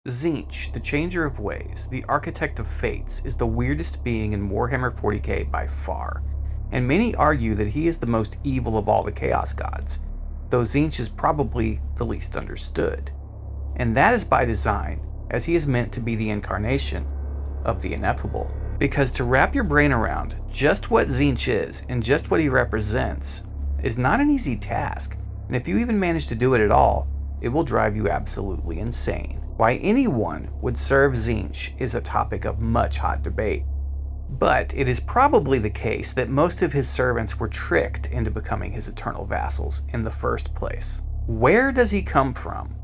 Tzeentch, the Changer of Ways, the Architect of Fates, is the weirdest being in Warhammer 40K by far, and many argue that he is the most evil of all the Chaos Gods, though Tzeentch is probably the least understood. And that is by design, as he is meant to be the incarnation of the ineffable. Because to wrap your brain around just what Tzeentch is and just what he represents is not an easy task, and if you even manage to do it at all, it will drive you absolutely insane. Why anyone would serve Tzeentch is a topic of much hot debate. But it is probably the case that most of his servants were tricked into becoming his eternal vassals in the first place. Where does he come from?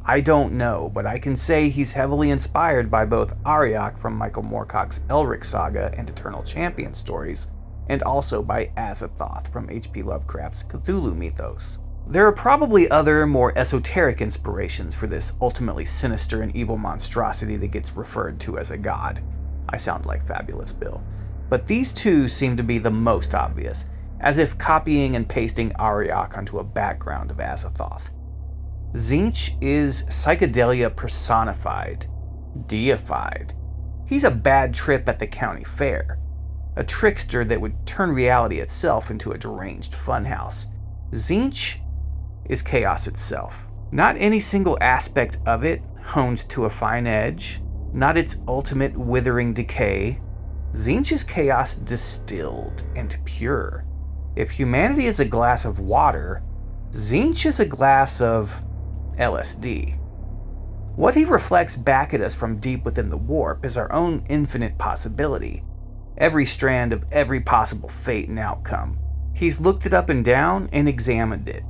I don't know, but I can say he's heavily inspired by both Auriok from Michael Moorcock's Elric saga and Eternal Champion stories, and also by Azathoth from H.P. Lovecraft's Cthulhu mythos. There are probably other, more esoteric inspirations for this ultimately sinister and evil monstrosity that gets referred to as a god. I sound like Fabulous Bill. But these two seem to be the most obvious, as if copying and pasting Auriok onto a background of Azathoth. Tzeentch is psychedelia personified, deified. He's a bad trip at the county fair, a trickster that would turn reality itself into a deranged funhouse. Tzeentch is chaos itself. Not any single aspect of it honed to a fine edge, not its ultimate withering decay. Tzeentch is chaos distilled and pure. If humanity is a glass of water, Tzeentch is a glass of LSD. What he reflects back at us from deep within the warp is our own infinite possibility, every strand of every possible fate and outcome. He's looked it up and down and examined it.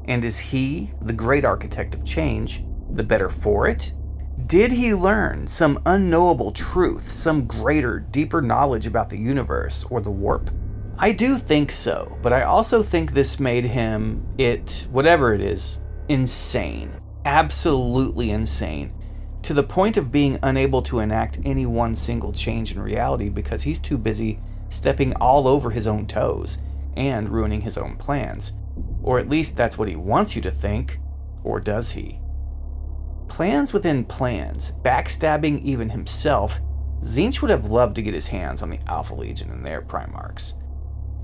And is he, the great architect of change, the better for it? Did he learn some unknowable truth, some greater, deeper knowledge about the universe or the warp? I do think so, but I also think this made him, whatever it is, insane. Absolutely insane. To the point of being unable to enact any one single change in reality because he's too busy stepping all over his own toes and ruining his own plans. Or at least that's what he wants you to think. Or does he? Plans within plans, backstabbing even himself. Tzeentch would have loved to get his hands on the Alpha Legion and their Primarchs.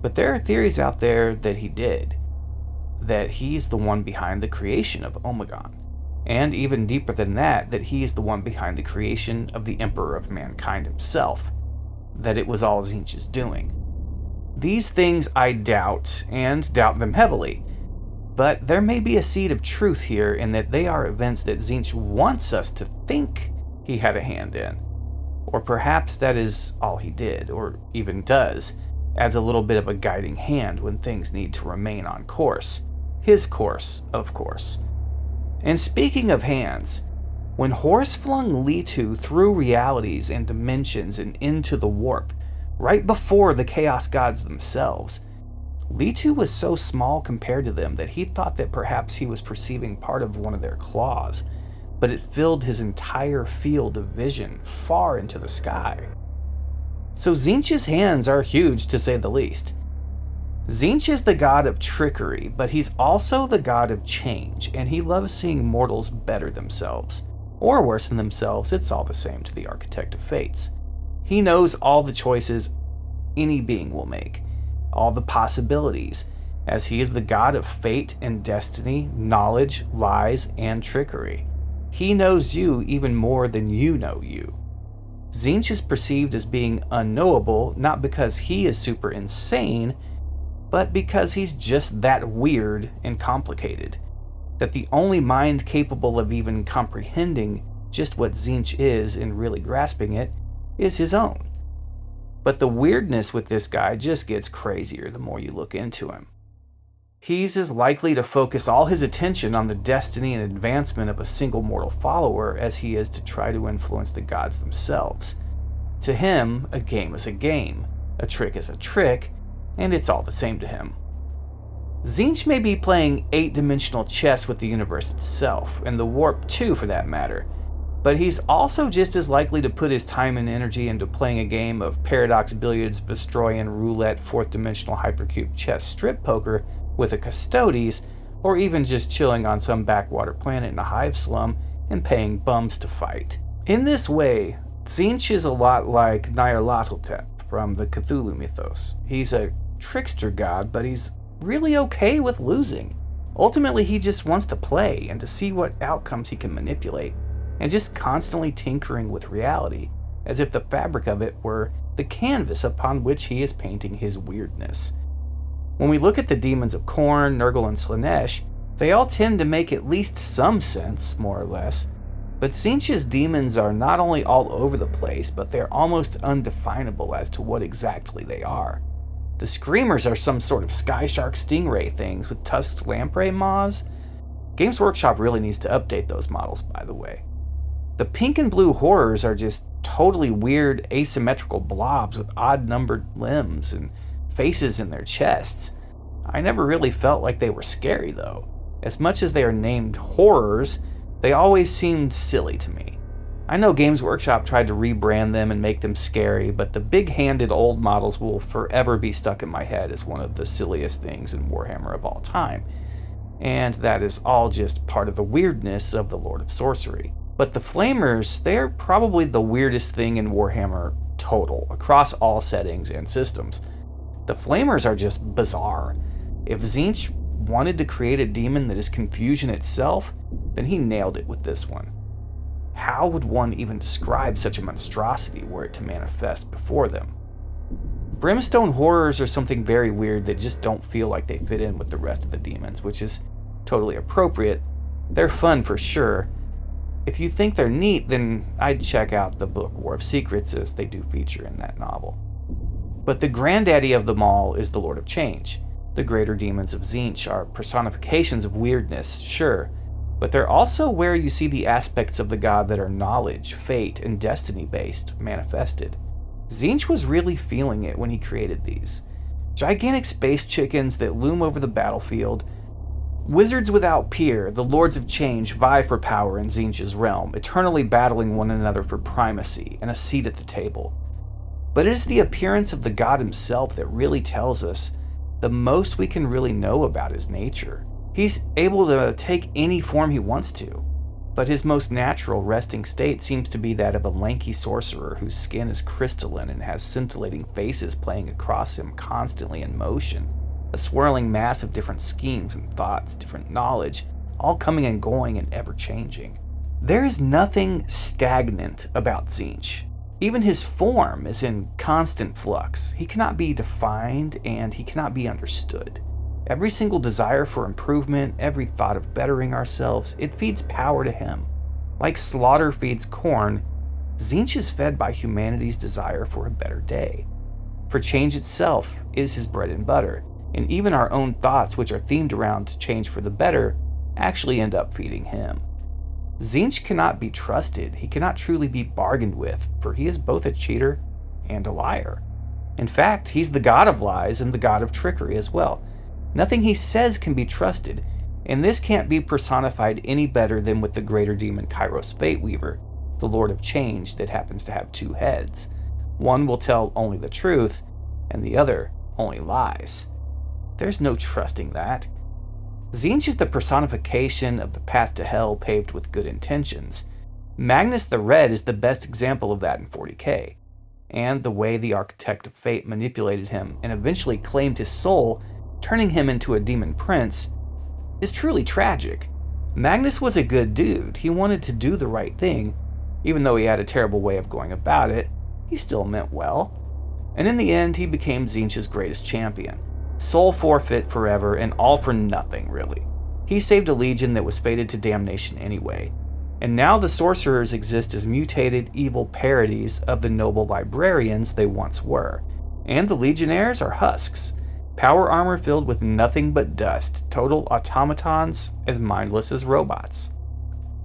But there are theories out there that he did. That he's the one behind the creation of Omegon. And even deeper than that he is the one behind the creation of the Emperor of Mankind himself. That it was all Tzeentch's doing. These things I doubt, and doubt them heavily. But there may be a seed of truth here in that they are events that Tzeentch wants us to think he had a hand in. Or perhaps that is all he did, or even does, adds a little bit of a guiding hand when things need to remain on course. His course, of course. And speaking of hands, when Horus flung Leto through realities and dimensions and into the warp, right before the Chaos Gods themselves, Leto was so small compared to them that he thought that perhaps he was perceiving part of one of their claws, but it filled his entire field of vision far into the sky. So Tzeentch's hands are huge, to say the least. Tzeentch is the god of trickery, but he's also the god of change, and he loves seeing mortals better themselves. Or worse than themselves, it's all the same to the Architect of Fates. He knows all the choices any being will make, all the possibilities, as he is the god of fate and destiny, knowledge, lies, and trickery. He knows you even more than you know you. Tzeentch is perceived as being unknowable, not because he is super insane, but because he's just that weird and complicated, that the only mind capable of even comprehending just what Tzeentch is and really grasping it is his own. But the weirdness with this guy just gets crazier the more you look into him. He's as likely to focus all his attention on the destiny and advancement of a single mortal follower as he is to try to influence the gods themselves. To him, a game is a game, a trick is a trick, and it's all the same to him. Tzeentch may be playing 8-dimensional chess with the universe itself, and the warp too for that matter, but he's also just as likely to put his time and energy into playing a game of Paradox Billiards, Vestroyan Roulette, 4th-dimensional hypercube chess strip poker with a Custodes, or even just chilling on some backwater planet in a hive slum and paying bums to fight. In this way, Tzeentch is a lot like Nyarlathotep from the Cthulhu mythos. He's a trickster god, but he's really okay with losing. Ultimately, he just wants to play and to see what outcomes he can manipulate, and just constantly tinkering with reality, as if the fabric of it were the canvas upon which he is painting his weirdness. When we look at the demons of Khorne, Nurgle, and Slaanesh, they all tend to make at least some sense, more or less, but Tzeentch's demons are not only all over the place, but they're almost undefinable as to what exactly they are. The Screamers are some sort of sky shark stingray things with tusked lamprey maws. Games Workshop really needs to update those models, by the way. The pink and blue horrors are just totally weird asymmetrical blobs with odd-numbered limbs and faces in their chests. I never really felt like they were scary, though. As much as they are named horrors, they always seemed silly to me. I know Games Workshop tried to rebrand them and make them scary, but the big-handed old models will forever be stuck in my head as one of the silliest things in Warhammer of all time. And that is all just part of the weirdness of the Lord of Sorcery. But the Flamers, they're probably the weirdest thing in Warhammer total, across all settings and systems. The Flamers are just bizarre. If Tzeentch wanted to create a demon that is confusion itself, then he nailed it with this one. How would one even describe such a monstrosity were it to manifest before them? Brimstone horrors are something very weird that just don't feel like they fit in with the rest of the demons, which is totally appropriate. They're fun for sure. If you think they're neat, then I'd check out the book War of Secrets, as they do feature in that novel. But the granddaddy of them all is the Lord of Change. The greater demons of Tzeentch are personifications of weirdness, sure, but they're also where you see the aspects of the god that are knowledge, fate, and destiny-based manifested. Tzeentch was really feeling it when he created these. Gigantic space chickens that loom over the battlefield. Wizards without peer, the Lords of Change vie for power in Tzeentch's realm, eternally battling one another for primacy and a seat at the table. But it is the appearance of the god himself that really tells us the most we can really know about his nature. He's able to take any form he wants to, but his most natural resting state seems to be that of a lanky sorcerer whose skin is crystalline and has scintillating faces playing across him constantly in motion, a swirling mass of different schemes and thoughts, different knowledge, all coming and going and ever-changing. There is nothing stagnant about Tzeentch. Even his form is in constant flux. He cannot be defined and he cannot be understood. Every single desire for improvement, every thought of bettering ourselves, it feeds power to him. Like slaughter feeds corn, Tzeentch is fed by humanity's desire for a better day. For change itself is his bread and butter, and even our own thoughts, which are themed around change for the better, actually end up feeding him. Tzeentch cannot be trusted, he cannot truly be bargained with, for he is both a cheater and a liar. In fact, he's the god of lies and the god of trickery as well. Nothing he says can be trusted, and this can't be personified any better than with the greater demon Kairos Fateweaver, the Lord of Change that happens to have two heads. One will tell only the truth, and the other only lies. There's no trusting that. Tzeentch is the personification of the path to hell paved with good intentions. Magnus the Red is the best example of that in 40K, and the way the Architect of Fate manipulated him and eventually claimed his soul, turning him into a demon prince, is truly tragic. Magnus was a good dude. He wanted to do the right thing. Even though he had a terrible way of going about it, he still meant well. And in the end, he became Tzeentch's greatest champion. Soul forfeit forever, and all for nothing, really. He saved a legion that was fated to damnation anyway. And now the sorcerers exist as mutated, evil parodies of the noble librarians they once were. And the legionnaires are husks. Power armor filled with nothing but dust, total automatons as mindless as robots.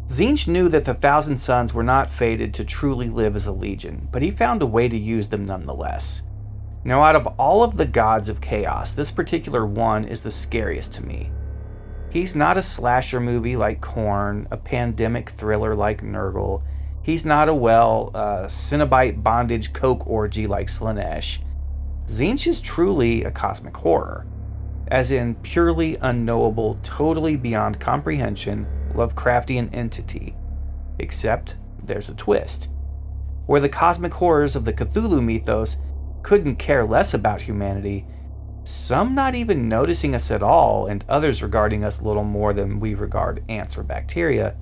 Tzeentch knew that the Thousand Sons were not fated to truly live as a legion, but he found a way to use them nonetheless. Now, out of all of the gods of chaos, this particular one is the scariest to me. He's not a slasher movie like Khorne, a pandemic thriller like Nurgle. He's not a, Cenobite bondage coke orgy like Slaanesh. Tzeentch is truly a cosmic horror, as in purely unknowable, totally beyond comprehension, Lovecraftian entity. Except there's a twist. Where the cosmic horrors of the Cthulhu mythos couldn't care less about humanity, some not even noticing us at all and others regarding us little more than we regard ants or bacteria,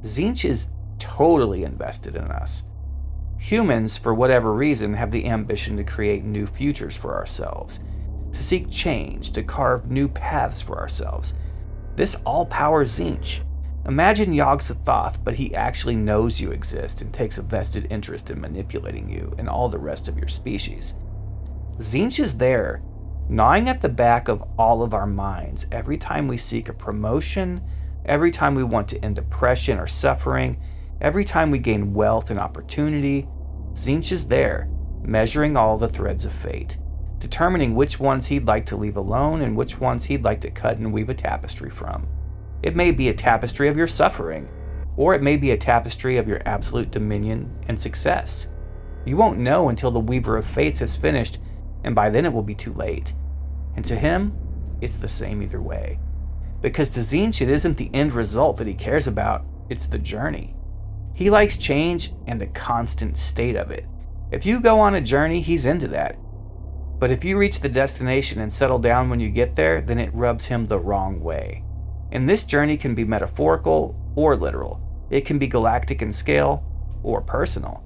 Tzeentch is totally invested in us. Humans, for whatever reason, have the ambition to create new futures for ourselves, to seek change, to carve new paths for ourselves. This all powers Tzeentch. Imagine Yogg-Sothoth, but he actually knows you exist and takes a vested interest in manipulating you and all the rest of your species. Tzeentch is there, gnawing at the back of all of our minds every time we seek a promotion, every time we want to end oppression or suffering, every time we gain wealth and opportunity. Tzeentch is there, measuring all the threads of fate, determining which ones he'd like to leave alone and which ones he'd like to cut and weave a tapestry from. It may be a tapestry of your suffering, or it may be a tapestry of your absolute dominion and success. You won't know until the Weaver of Fates has finished, and by then it will be too late. And to him, it's the same either way. Because to Tzeentch, it isn't the end result that he cares about, it's the journey. He likes change and the constant state of it. If you go on a journey, he's into that. But if you reach the destination and settle down when you get there, then it rubs him the wrong way. And this journey can be metaphorical or literal. It can be galactic in scale or personal.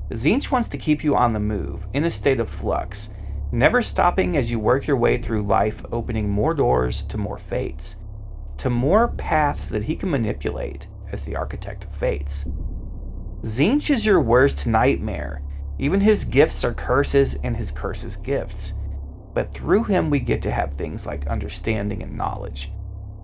Tzeentch wants to keep you on the move, in a state of flux, never stopping as you work your way through life, opening more doors to more fates, to more paths that he can manipulate as the architect of fates. Tzeentch is your worst nightmare. Even his gifts are curses and his curses gifts. But through him we get to have things like understanding and knowledge.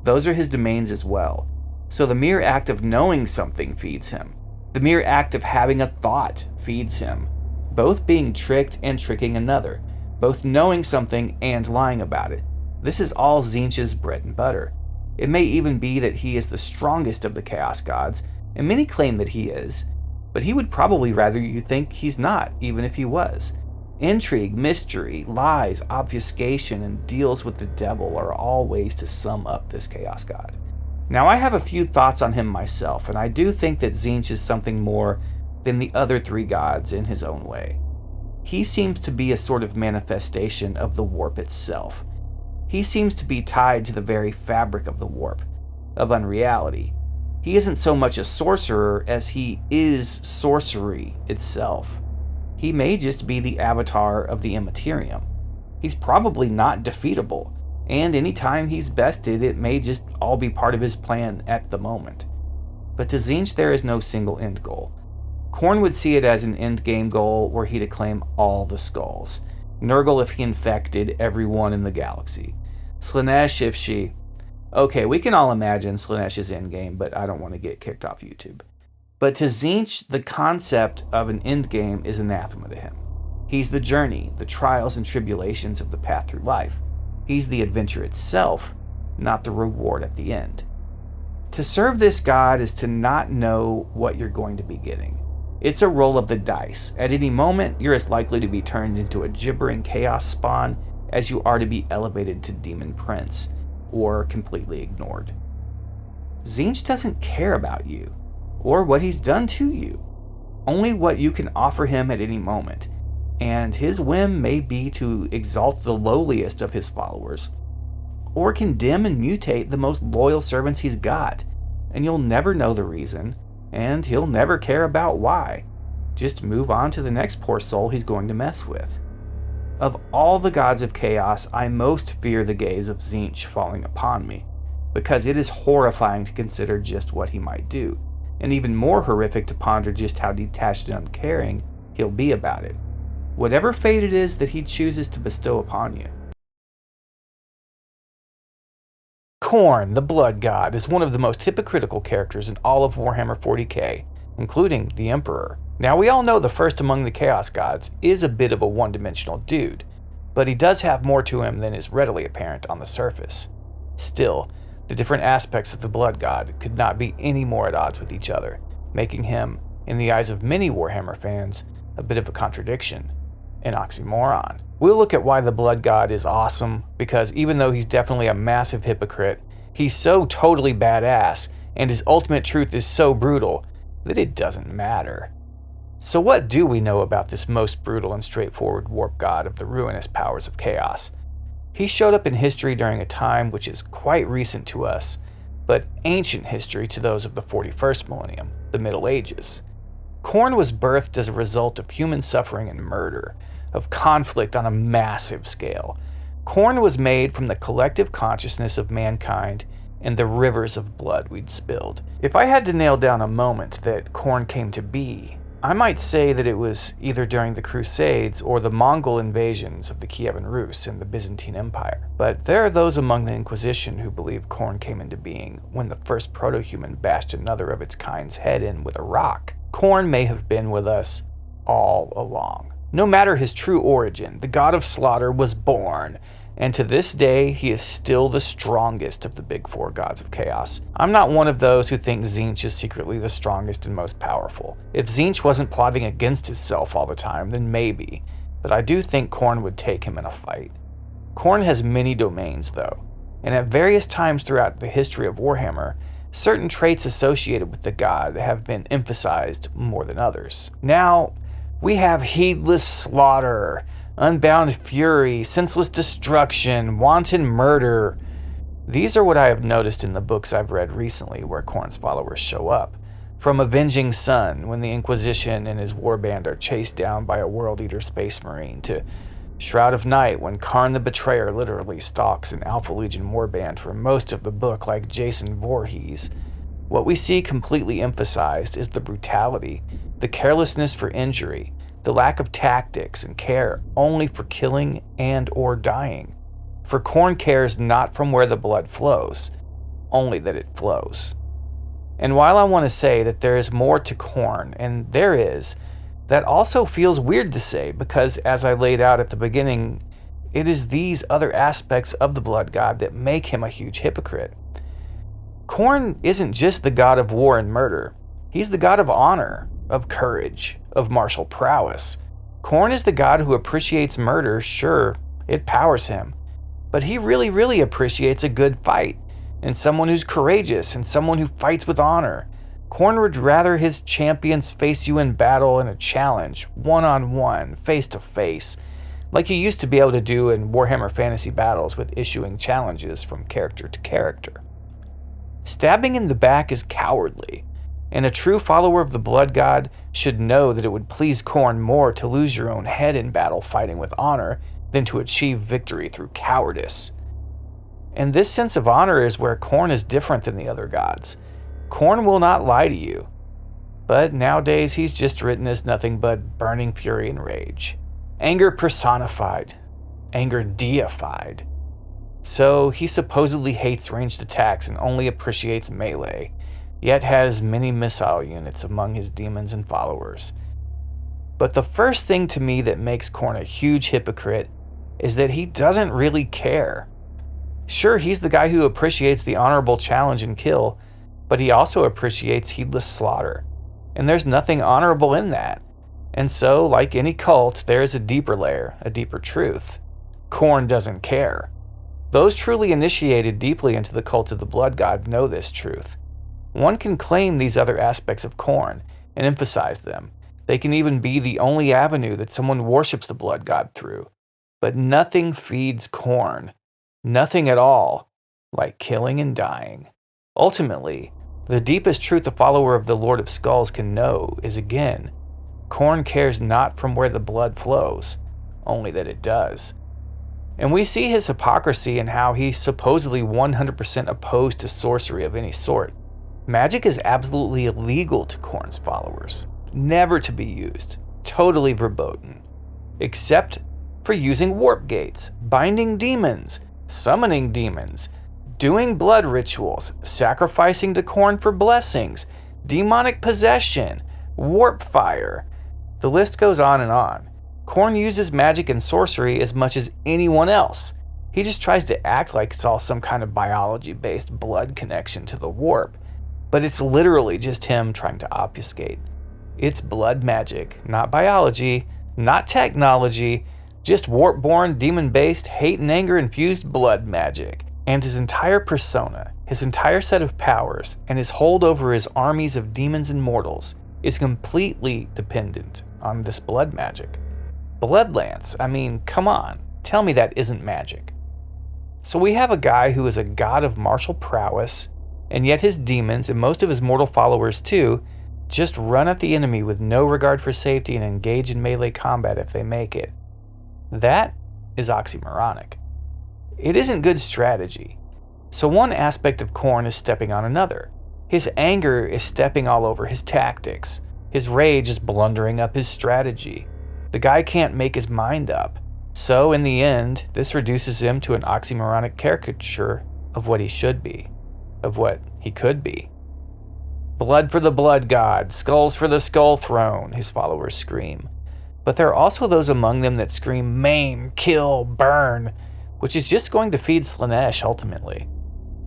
Those are his domains as well. So the mere act of knowing something feeds him. The mere act of having a thought feeds him. Both being tricked and tricking another. Both knowing something and lying about it. This is all Tzeentch's bread and butter. It may even be that he is the strongest of the Chaos Gods, and many claim that he is, but he would probably rather you think he's not, even if he was. Intrigue, mystery, lies, obfuscation, and deals with the devil are all ways to sum up this Chaos God. Now, I have a few thoughts on him myself, and I do think that Tzeentch is something more than the other three gods in his own way. He seems to be a sort of manifestation of the warp itself. He seems to be tied to the very fabric of the warp, of unreality. He isn't so much a sorcerer as he is sorcery itself. He may just be the avatar of the Imperium. He's probably not defeatable, and anytime he's bested, it may just all be part of his plan at the moment. But to Tzeentch, there is no single end goal. Khorne would see it as an endgame goal were he to claim all the skulls. Nurgle if he infected everyone in the galaxy. Slaanesh if she... Okay, we can all imagine Slaanesh's endgame, but I don't want to get kicked off YouTube. But to Tzeentch, the concept of an endgame is anathema to him. He's the journey, the trials and tribulations of the path through life. He's the adventure itself, not the reward at the end. To serve this god is to not know what you're going to be getting. It's a roll of the dice. At any moment, you're as likely to be turned into a gibbering chaos spawn as you are to be elevated to demon prince, or completely ignored. Tzeentch doesn't care about you, or what he's done to you, only what you can offer him at any moment, and his whim may be to exalt the lowliest of his followers, or condemn and mutate the most loyal servants he's got, and you'll never know the reason, and he'll never care about why. Just move on to the next poor soul he's going to mess with. Of all the gods of chaos, I most fear the gaze of Tzeentch falling upon me, because it is horrifying to consider just what he might do, and even more horrific to ponder just how detached and uncaring he'll be about it, whatever fate it is that he chooses to bestow upon you. Khorne, the Blood God, is one of the most hypocritical characters in all of Warhammer 40K, including the Emperor. Now, we all know the first among the Chaos Gods is a bit of a one-dimensional dude, but he does have more to him than is readily apparent on the surface. Still, the different aspects of the Blood God could not be any more at odds with each other, making him, in the eyes of many Warhammer fans, a bit of a contradiction, an oxymoron. We'll look at why the Blood God is awesome, because even though he's definitely a massive hypocrite, he's so totally badass, and his ultimate truth is so brutal, that it doesn't matter. So what do we know about this most brutal and straightforward warp god of the Ruinous Powers of Chaos? He showed up in history during a time which is quite recent to us, but ancient history to those of the 41st millennium, the Middle Ages. Khorne was birthed as a result of human suffering and murder, of conflict on a massive scale. Khorne was made from the collective consciousness of mankind and the rivers of blood we'd spilled. If I had to nail down a moment that Khorne came to be, I might say that it was either during the Crusades or the Mongol invasions of the Kievan Rus and the Byzantine Empire. But there are those among the Inquisition who believe Khorne came into being when the first proto-human bashed another of its kind's head in with a rock. Khorne may have been with us all along. No matter his true origin, the god of slaughter was born, and to this day, he is still the strongest of the big four gods of chaos. I'm not one of those who think Tzeentch is secretly the strongest and most powerful. If Tzeentch wasn't plotting against himself all the time, then maybe, but I do think Khorne would take him in a fight. Khorne has many domains though, and at various times throughout the history of Warhammer, certain traits associated with the god have been emphasized more than others. Now, we have heedless slaughter, unbound fury, senseless destruction, wanton murder. These are what I have noticed in the books I've read recently where Khorne's followers show up. From Avenging Sun, when the Inquisition and his warband are chased down by a World Eater Space Marine, to Shroud of Night, when Khorne the Betrayer literally stalks an Alpha Legion warband for most of the book like Jason Voorhees. What we see completely emphasized is the brutality, the carelessness for injury, the lack of tactics and care only for killing and or dying. For Khorne cares not from where the blood flows, only that it flows. And while I want to say that there is more to Khorne, and there is, that also feels weird to say because, as I laid out at the beginning, it is these other aspects of the blood god that make him a huge hypocrite. Khorne isn't just the god of war and murder. He's the god of honor, of courage, of martial prowess. Khorne is the god who appreciates murder. Sure, it powers him, but he really appreciates a good fight, and someone who's courageous, and someone who fights with honor. Khorne would rather his champions face you in battle in a challenge, one-on-one, face-to-face, like he used to be able to do in Warhammer Fantasy Battles with issuing challenges from character to character. Stabbing in the back is cowardly, and a true follower of the blood god should know that it would please Khorne more to lose your own head in battle fighting with honor than to achieve victory through cowardice. And this sense of honor is where Khorne is different than the other gods. Khorne will not lie to you, but nowadays he's just written as nothing but burning fury and rage. Anger personified, anger deified. So he supposedly hates ranged attacks and only appreciates melee, yet has many missile units among his demons and followers. But the first thing to me that makes Khorne a huge hypocrite is that he doesn't really care. Sure, he's the guy who appreciates the honorable challenge and kill, but he also appreciates heedless slaughter, and there's nothing honorable in that. And so, like any cult, there is a deeper layer, a deeper truth. Khorne doesn't care. Those truly initiated deeply into the cult of the blood god know this truth. One can claim these other aspects of Khorne and emphasize them. They can even be the only avenue that someone worships the blood god through. But nothing feeds Khorne, nothing at all, like killing and dying. Ultimately, the deepest truth a follower of the Lord of Skulls can know is, again, Khorne cares not from where the blood flows, only that it does. And we see his hypocrisy in how he's supposedly 100% opposed to sorcery of any sort. Magic is absolutely illegal to Khorne's followers, never to be used, totally verboten, except for using warp gates, binding demons, summoning demons, doing blood rituals, sacrificing to Khorne for blessings, demonic possession, warp fire. The list goes on and on. Khorne uses magic and sorcery as much as anyone else. He just tries to act like it's all some kind of biology-based blood connection to the warp, but it's literally just him trying to obfuscate. It's blood magic, not biology, not technology, just warp-born, demon-based, hate and anger-infused blood magic. And his entire persona, his entire set of powers, and his hold over his armies of demons and mortals is completely dependent on this blood magic. Blood Lance, I mean, come on, tell me that isn't magic. So we have a guy who is a god of martial prowess, and yet his demons, and most of his mortal followers too, just run at the enemy with no regard for safety and engage in melee combat if they make it. That is oxymoronic. It isn't good strategy. So one aspect of Khorne is stepping on another. His anger is stepping all over his tactics. His rage is blundering up his strategy. The guy can't make his mind up. So in the end, this reduces him to an oxymoronic caricature of what he should be, of what he could be. Blood for the blood god, skulls for the skull throne, his followers scream. But there are also those among them that scream maim, kill, burn, which is just going to feed Slaanesh ultimately.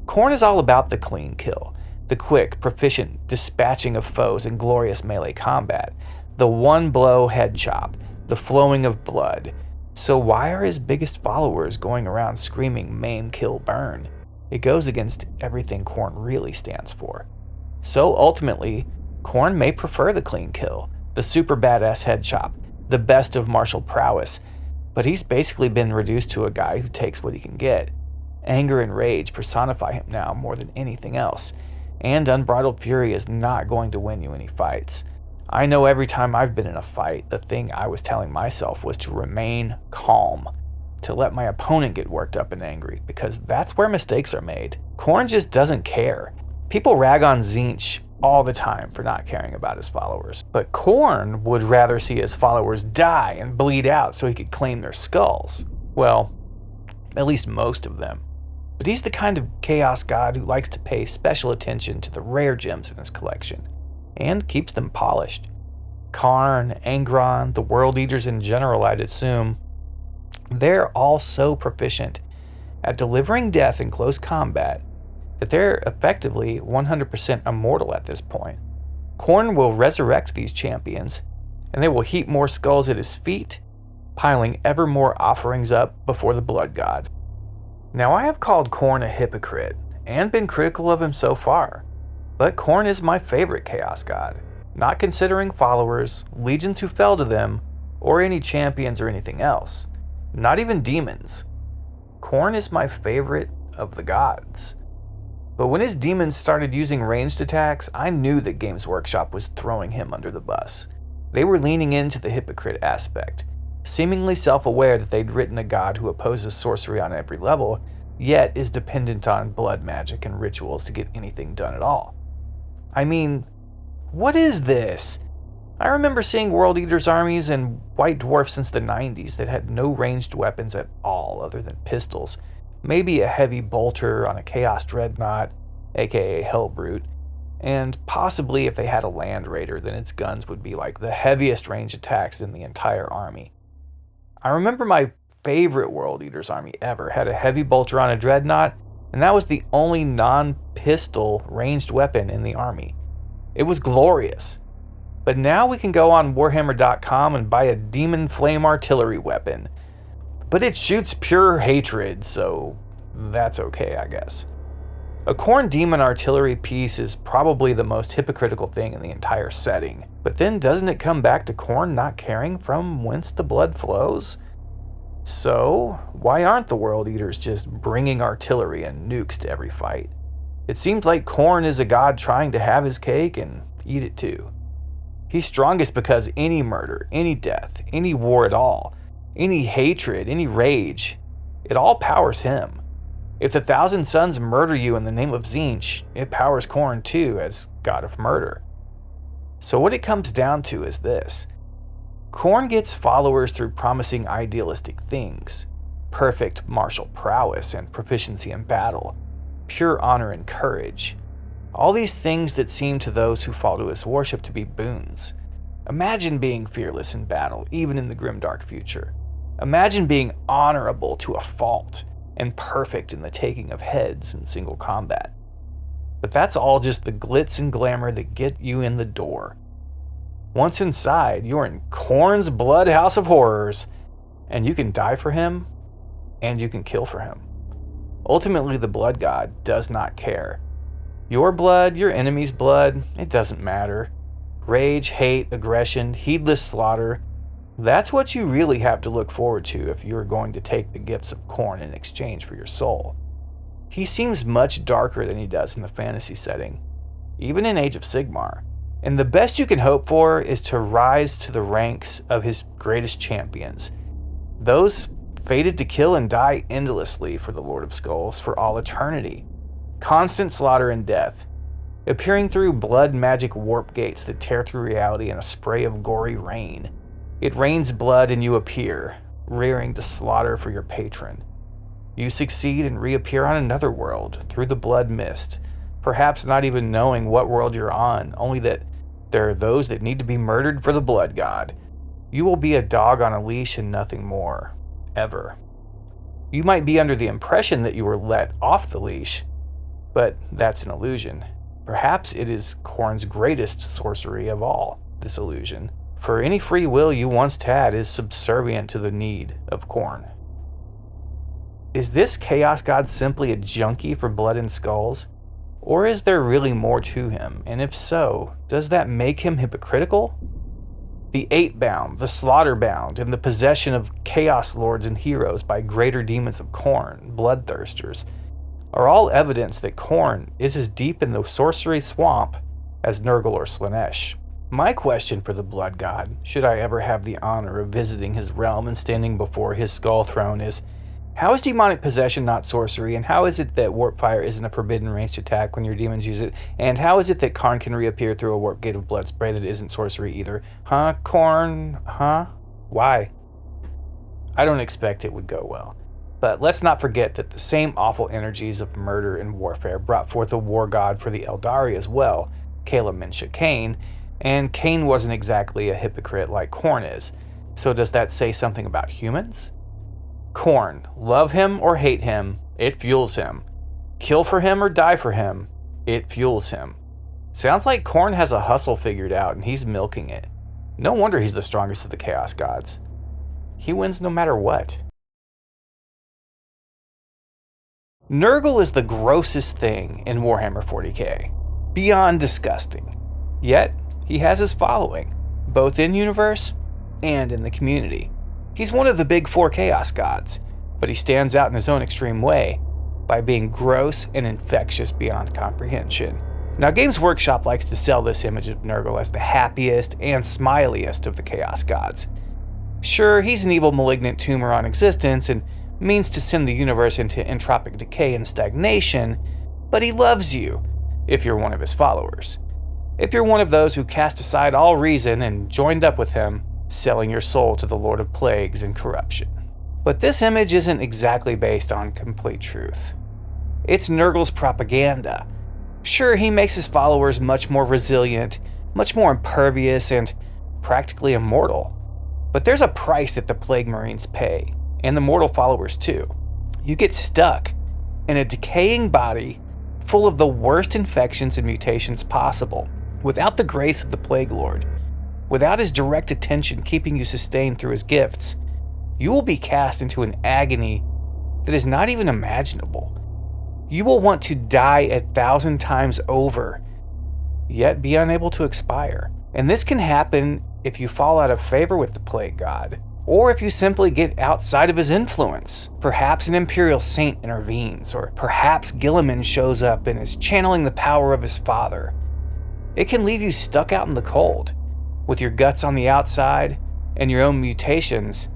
Khorne is all about the clean kill, the quick, proficient dispatching of foes in glorious melee combat, the one-blow head chop, the flowing of blood. So why are his biggest followers going around screaming maim, kill, burn? It goes against everything Khorne really stands for. So ultimately, Khorne may prefer the clean kill, the super badass head chop, the best of martial prowess, but he's basically been reduced to a guy who takes what he can get. Anger and rage personify him now more than anything else, and unbridled fury is not going to win you any fights. I know every time I've been in a fight, the thing I was telling myself was to remain calm, to let my opponent get worked up and angry, because that's where mistakes are made. Khorne just doesn't care. People rag on Tzeentch all the time for not caring about his followers, but Khorne would rather see his followers die and bleed out so he could claim their skulls. Well, at least most of them. But he's the kind of chaos god who likes to pay special attention to the rare gems in his collection, and keeps them polished. Khorne, Angron, the World Eaters in general, I'd assume, they're all so proficient at delivering death in close combat that they're effectively 100% immortal at this point. Khorne will resurrect these champions, and they will heap more skulls at his feet, piling ever more offerings up before the blood god. Now I have called Khorne a hypocrite, and been critical of him so far, but Khorne is my favorite chaos god, not considering followers, legions who fell to them, or any champions or anything else. Not even demons. Khorne is my favorite of the gods. But when his demons started using ranged attacks, I knew that Games Workshop was throwing him under the bus. They were leaning into the hypocrite aspect, seemingly self-aware that they'd written a god who opposes sorcery on every level, yet is dependent on blood magic and rituals to get anything done at all. I mean, what is this? I remember seeing World Eaters armies and White Dwarfs since the 90s that had no ranged weapons at all other than pistols. Maybe a heavy bolter on a Chaos Dreadnought, aka Hellbrute, and possibly if they had a Land Raider, then its guns would be like the heaviest range attacks in the entire army. I remember my favorite World Eaters army ever had a heavy bolter on a Dreadnought, and that was the only non-pistol ranged weapon in the army. It was glorious. But now we can go on Warhammer.com and buy a Demon Flame artillery weapon. But it shoots pure hatred, so that's okay, I guess. A Khorne Demon artillery piece is probably the most hypocritical thing in the entire setting. But then doesn't it come back to Khorne not caring from whence the blood flows? So, why aren't the World Eaters just bringing artillery and nukes to every fight? It seems like Khorne is a god trying to have his cake and eat it too. He's strongest because any murder, any death, any war at all, any hatred, any rage, it all powers him. If the Thousand Sons murder you in the name of Tzeentch, it powers Khorne too as god of murder. So what it comes down to is this. Khorne gets followers through promising idealistic things, perfect martial prowess and proficiency in battle, pure honor and courage. All these things that seem to those who fall to his worship to be boons. Imagine being fearless in battle, even in the grimdark future. Imagine being honorable to a fault and perfect in the taking of heads in single combat. But that's all just the glitz and glamour that get you in the door. Once inside, you're in Khorne's blood house of horrors, and you can die for him, and you can kill for him. Ultimately, the blood god does not care. Your blood, your enemy's blood, it doesn't matter. Rage, hate, aggression, heedless slaughter. That's what you really have to look forward to if you're going to take the gifts of Khorne in exchange for your soul. He seems much darker than he does in the fantasy setting, even in Age of Sigmar. And the best you can hope for is to rise to the ranks of his greatest champions, those fated to kill and die endlessly for the Lord of Skulls for all eternity. Constant slaughter and death, appearing through blood magic warp gates that tear through reality in a spray of gory rain. It rains blood and you appear, rearing to slaughter for your patron. You succeed and reappear on another world through the blood mist, perhaps not even knowing what world you're on, only that there are those that need to be murdered for the blood god. You will be a dog on a leash and nothing more, ever. You might be under the impression that you were let off the leash, but that's an illusion. Perhaps it is Khorne's greatest sorcery of all, this illusion. For any free will you once had is subservient to the need of Khorne. Is this Chaos God simply a junkie for blood and skulls? Or is there really more to him? And if so, does that make him hypocritical? The Eightbound, the Slaughterbound, and the possession of Chaos Lords and heroes by greater demons of Khorne, bloodthirsters, are all evidence that Khorne is as deep in the sorcery swamp as Nurgle or Slaanesh. My question for the Blood God, should I ever have the honor of visiting his realm and standing before his skull throne, is: how is demonic possession not sorcery, and how is it that warp fire isn't a forbidden ranged attack when your demons use it, and how is it that Khorne can reappear through a warp gate of blood spray that isn't sorcery either? Huh, Khorne? Huh? Why? I don't expect it would go well. But let's not forget that the same awful energies of murder and warfare brought forth a war god for the Eldari as well, Caleb Minsha Cain, and Cain wasn't exactly a hypocrite like Khorne is. So does that say something about humans? Khorne, love him or hate him, it fuels him. Kill for him or die for him, it fuels him. Sounds like Khorne has a hustle figured out and he's milking it. No wonder he's the strongest of the Chaos Gods. He wins no matter what. Nurgle is the grossest thing in Warhammer 40K. Beyond disgusting. Yet, he has his following, both in-universe and in the community. He's one of the big four Chaos Gods, but he stands out in his own extreme way by being gross and infectious beyond comprehension. Now, Games Workshop likes to sell this image of Nurgle as the happiest and smiliest of the Chaos Gods. Sure, he's an evil malignant tumor on existence and means to send the universe into entropic decay and stagnation, but he loves you if you're one of his followers. If you're one of those who cast aside all reason and joined up with him, selling your soul to the Lord of Plagues and corruption. But this image isn't exactly based on complete truth. It's Nurgle's propaganda. Sure, he makes his followers much more resilient, much more impervious, and practically immortal. But there's a price that the Plague Marines pay, and the mortal followers too. You get stuck in a decaying body full of the worst infections and mutations possible, without the grace of the Plague Lord. Without his direct attention keeping you sustained through his gifts, you will be cast into an agony that is not even imaginable. You will want to die 1,000 times over, yet be unable to expire. And this can happen if you fall out of favor with the Plague God, or if you simply get outside of his influence. Perhaps an Imperial Saint intervenes, or perhaps Guilliman shows up and is channeling the power of his father. It can leave you stuck out in the cold, with your guts on the outside and your own mutations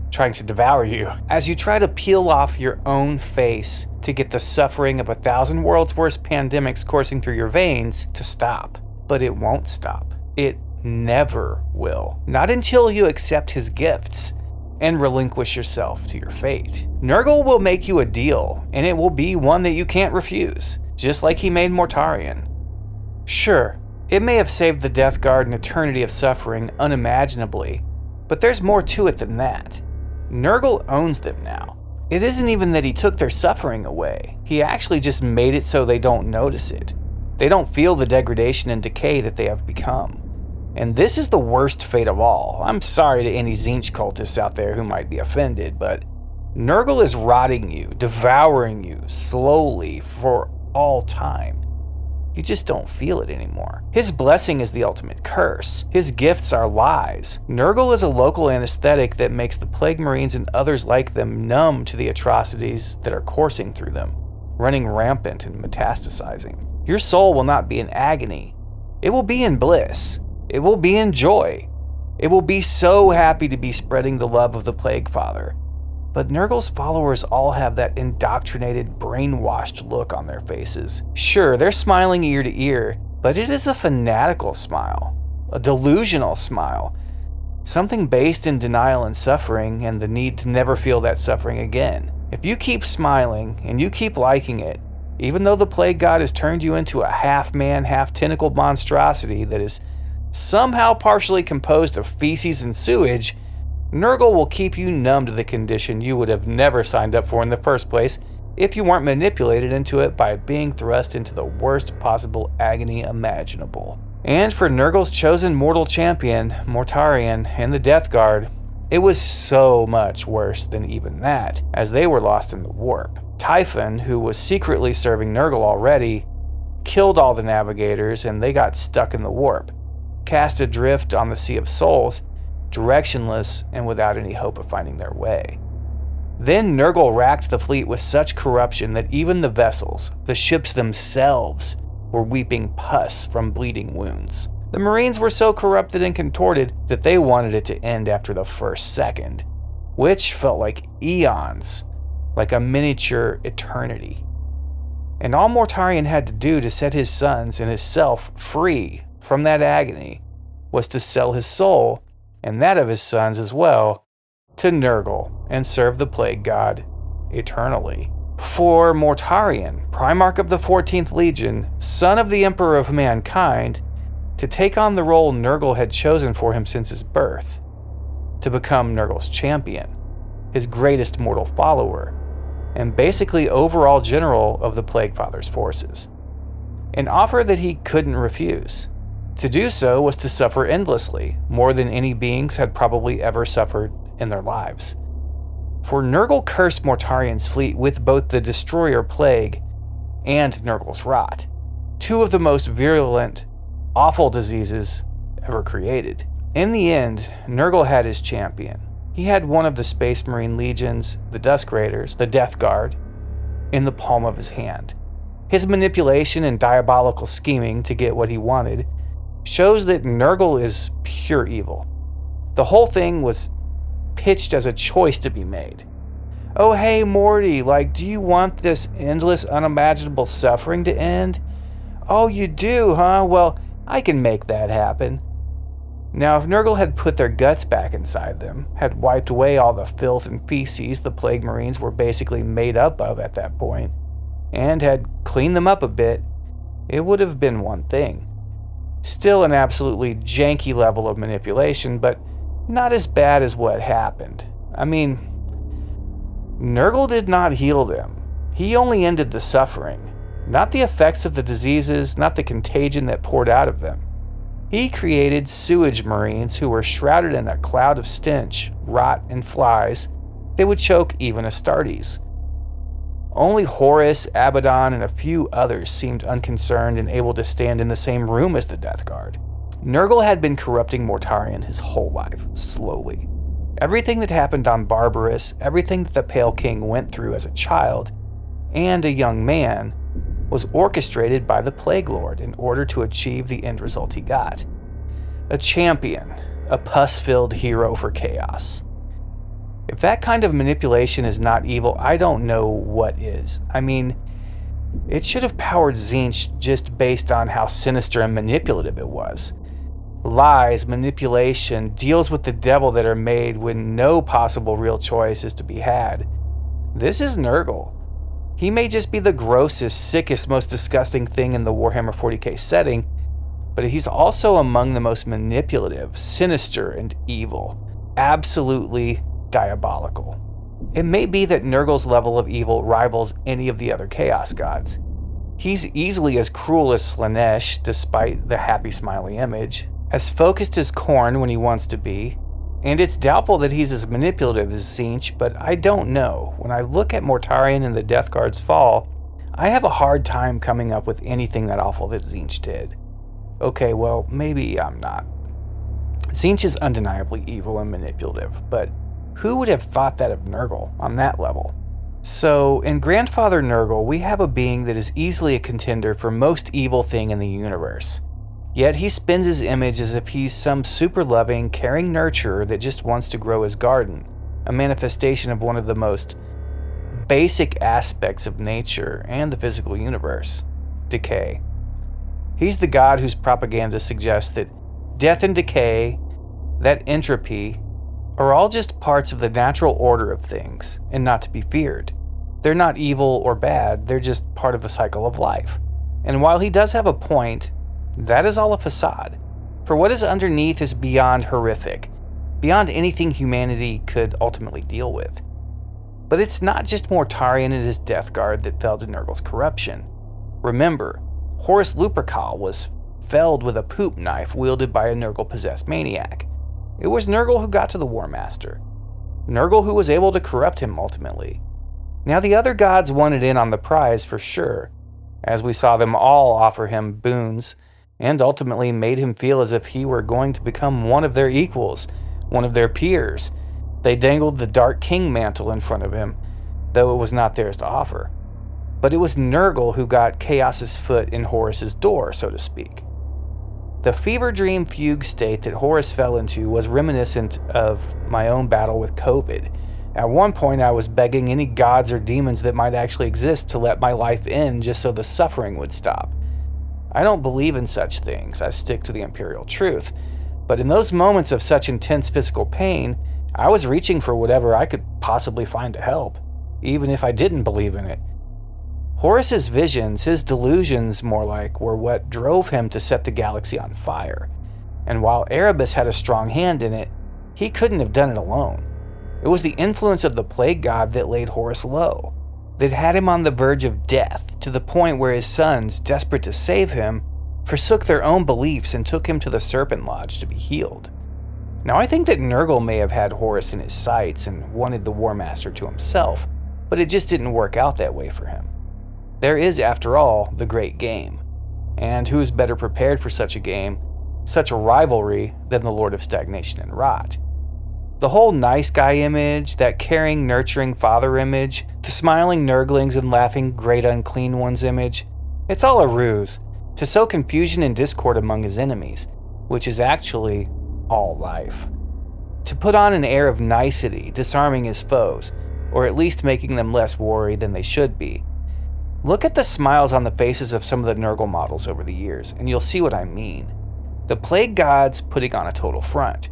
trying to devour you, as you try to peel off your own face to get the suffering of 1,000 world's worst pandemics coursing through your veins to stop. But it won't stop. It never will. Not until you accept his gifts and relinquish yourself to your fate. Nurgle will make you a deal, and it will be one that you can't refuse, just like he made Mortarion. Sure, it may have saved the Death Guard an eternity of suffering unimaginably, but there's more to it than that. Nurgle owns them now. It isn't even that he took their suffering away. He actually just made it so they don't notice it. They don't feel the degradation and decay that they have become. And this is the worst fate of all. I'm sorry to any Tzeentch cultists out there who might be offended, but Nurgle is rotting you, devouring you slowly for all time. You just don't feel it anymore. His blessing is the ultimate curse. His gifts are lies. Nurgle is a local anesthetic that makes the Plague Marines and others like them numb to the atrocities that are coursing through them, running rampant and metastasizing. Your soul will not be in agony. It will be in bliss. It will be in joy. It will be so happy to be spreading the love of the Plague Father. But Nurgle's followers all have that indoctrinated, brainwashed look on their faces. Sure, they're smiling ear to ear, but it is a fanatical smile, a delusional smile, something based in denial and suffering and the need to never feel that suffering again. If you keep smiling and you keep liking it, even though the Plague God has turned you into a half-man, half-tentacled monstrosity that is somehow partially composed of feces and sewage, Nurgle will keep you numb to the condition you would have never signed up for in the first place if you weren't manipulated into it by being thrust into the worst possible agony imaginable. And for Nurgle's chosen mortal champion, Mortarion, and the Death Guard, it was so much worse than even that, as they were lost in the warp. Typhon, who was secretly serving Nurgle already, killed all the navigators and they got stuck in the warp, cast adrift on the Sea of Souls, directionless and without any hope of finding their way. Then Nurgle racked the fleet with such corruption that even the vessels, the ships themselves, were weeping pus from bleeding wounds. The Marines were so corrupted and contorted that they wanted it to end after the first second, which felt like eons, like a miniature eternity. And all Mortarion had to do to set his sons and his self free from that agony was to sell his soul, and that of his sons as well, to Nurgle and serve the Plague God eternally. For Mortarion, Primarch of the 14th Legion, son of the Emperor of Mankind, to take on the role Nurgle had chosen for him since his birth, to become Nurgle's champion, his greatest mortal follower, and basically overall general of the Plague Father's forces. An offer that he couldn't refuse. To do so was to suffer endlessly, more than any beings had probably ever suffered in their lives. For Nurgle cursed Mortarion's fleet with both the Destroyer Plague and Nurgle's Rot, two of the most virulent, awful diseases ever created. In the end, Nurgle had his champion. He had one of the Space Marine Legions, the Dusk Raiders, the Death Guard, in the palm of his hand. His manipulation and diabolical scheming to get what he wanted shows that Nurgle is pure evil. The whole thing was pitched as a choice to be made. Oh hey Morty, do you want this endless unimaginable suffering to end? Oh you do, huh? Well, I can make that happen. Now if Nurgle had put their guts back inside them, had wiped away all the filth and feces the Plague Marines were basically made up of at that point, and had cleaned them up a bit, it would have been one thing. Still an absolutely janky level of manipulation, but not as bad as what happened. I mean, Nurgle did not heal them. He only ended the suffering, not the effects of the diseases, not the contagion that poured out of them. He created sewage Marines who were shrouded in a cloud of stench, rot, and flies that would choke even Astartes. Only Horus, Abaddon, and a few others seemed unconcerned and able to stand in the same room as the Death Guard. Nurgle had been corrupting Mortarion his whole life, slowly. Everything that happened on Barbarous, everything that the Pale King went through as a child and a young man, was orchestrated by the Plague Lord in order to achieve the end result he got. A champion, a pus-filled hero for chaos. If that kind of manipulation is not evil, I don't know what is. I mean, it should have powered Tzeentch just based on how sinister and manipulative it was. Lies, manipulation, deals with the devil that are made when no possible real choice is to be had. This is Nurgle. He may just be the grossest, sickest, most disgusting thing in the Warhammer 40K setting, but he's also among the most manipulative, sinister, and evil. Absolutely diabolical. It may be that Nurgle's level of evil rivals any of the other Chaos Gods. He's easily as cruel as Slaanesh, despite the happy smiley image, as focused as Khorne when he wants to be, and it's doubtful that he's as manipulative as Tzeentch, but I don't know. When I look at Mortarion and the Death Guard's fall, I have a hard time coming up with anything that awful that Tzeentch did. Okay, well, maybe I'm not. Tzeentch is undeniably evil and manipulative, but who would have thought that of Nurgle on that level? So, in Grandfather Nurgle, we have a being that is easily a contender for most evil thing in the universe. Yet he spins his image as if he's some super loving, caring nurturer that just wants to grow his garden, a manifestation of one of the most basic aspects of nature and the physical universe, decay. He's the god whose propaganda suggests that death and decay, that entropy, are all just parts of the natural order of things and not to be feared. They're not evil or bad, they're just part of the cycle of life. And while he does have a point, that is all a facade. For what is underneath is beyond horrific, beyond anything humanity could ultimately deal with. But it's not just Mortarion and his Death Guard that fell to Nurgle's corruption. Remember, Horus Lupercal was felled with a poop knife wielded by a Nurgle-possessed maniac. It was Nurgle who got to the War Master. Nurgle who was able to corrupt him ultimately. Now the other gods wanted in on the prize for sure, as we saw them all offer him boons, and ultimately made him feel as if he were going to become one of their equals, one of their peers. They dangled the Dark King mantle in front of him, though it was not theirs to offer. But it was Nurgle who got Chaos's foot in Horus's door, so to speak. The fever dream fugue state that Horus fell into was reminiscent of my own battle with COVID. At one point I was begging any gods or demons that might actually exist to let my life end just so the suffering would stop. I don't believe in such things, I stick to the imperial truth, but in those moments of such intense physical pain, I was reaching for whatever I could possibly find to help, even if I didn't believe in it. Horus's visions, his delusions more like, were what drove him to set the galaxy on fire. And while Erebus had a strong hand in it, he couldn't have done it alone. It was the influence of the plague god that laid Horus low, that had him on the verge of death, to the point where his sons, desperate to save him, forsook their own beliefs and took him to the Serpent Lodge to be healed. Now I think that Nurgle may have had Horus in his sights and wanted the War Master to himself, but it just didn't work out that way for him. There is, after all, the great game. And who is better prepared for such a game, such a rivalry, than the Lord of Stagnation and Rot? The whole nice guy image, that caring, nurturing father image, the smiling Nurglings and laughing great unclean ones image, it's all a ruse to sow confusion and discord among his enemies, which is actually all life. To put on an air of nicety, disarming his foes, or at least making them less wary than they should be. Look at the smiles on the faces of some of the Nurgle models over the years, and you'll see what I mean. The plague god's putting on a total front.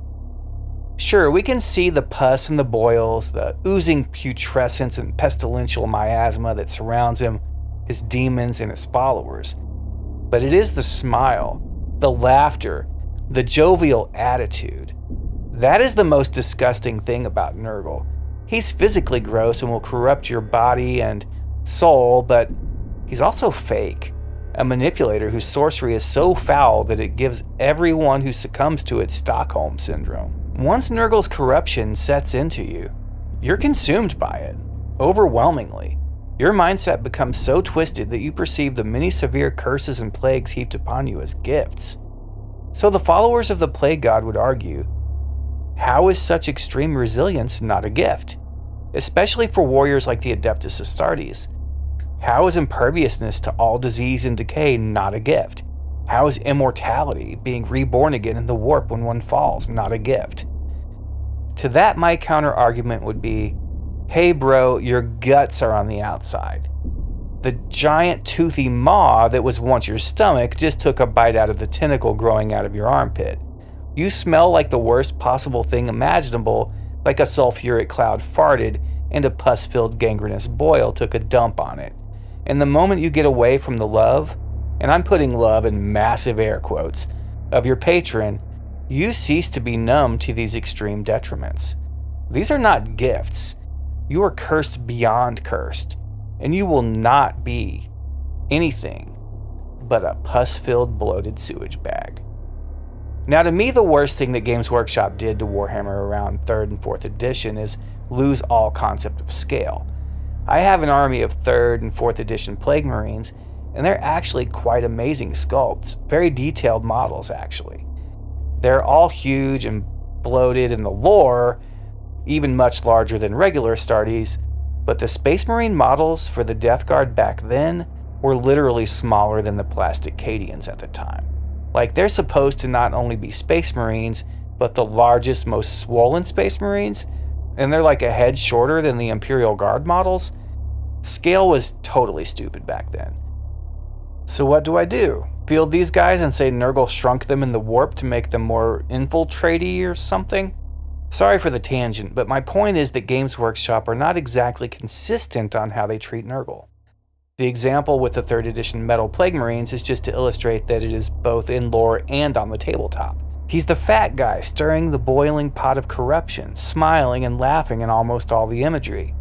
Sure, we can see the pus and the boils, the oozing putrescence and pestilential miasma that surrounds him, his demons and his followers. But it is the smile, the laughter, the jovial attitude. That is the most disgusting thing about Nurgle. He's physically gross and will corrupt your body and soul, but he's also fake. A manipulator whose sorcery is so foul that it gives everyone who succumbs to it Stockholm Syndrome. Once Nurgle's corruption sets into you, you're consumed by it, overwhelmingly. Your mindset becomes so twisted that you perceive the many severe curses and plagues heaped upon you as gifts. So the followers of the Plague God would argue, how is such extreme resilience not a gift? Especially for warriors like the Adeptus Astartes. How is imperviousness to all disease and decay not a gift? How is immortality, being reborn again in the warp when one falls, not a gift? To that, my counter-argument would be, hey bro, your guts are on the outside. The giant toothy maw that was once your stomach just took a bite out of the tentacle growing out of your armpit. You smell like the worst possible thing imaginable, like a sulfuric cloud farted and a pus-filled gangrenous boil took a dump on it. And the moment you get away from the love, and I'm putting love in massive air quotes, of your patron, you cease to be numb to these extreme detriments. These are not gifts. You are cursed beyond cursed, and you will not be anything but a pus-filled bloated sewage bag. Now to me, the worst thing that Games Workshop did to Warhammer around 3rd and 4th edition is lose all concept of scale. I have an army of 3rd and 4th edition Plague Marines, and they're actually quite amazing sculpts, very detailed models actually. They're all huge and bloated in the lore, even much larger than regular Astartes, but the Space Marine models for the Death Guard back then were literally smaller than the plastic Cadians at the time. Like, they're supposed to not only be Space Marines, but the largest, most swollen Space Marines, and they're like a head shorter than the Imperial Guard models. Scale was totally stupid back then. So what do? Field these guys and say Nurgle shrunk them in the warp to make them more infiltratey or something? Sorry for the tangent, but my point is that Games Workshop are not exactly consistent on how they treat Nurgle. The example with the 3rd edition Metal Plague Marines is just to illustrate that it is both in lore and on the tabletop. He's the fat guy stirring the boiling pot of corruption, smiling and laughing in almost all the imagery.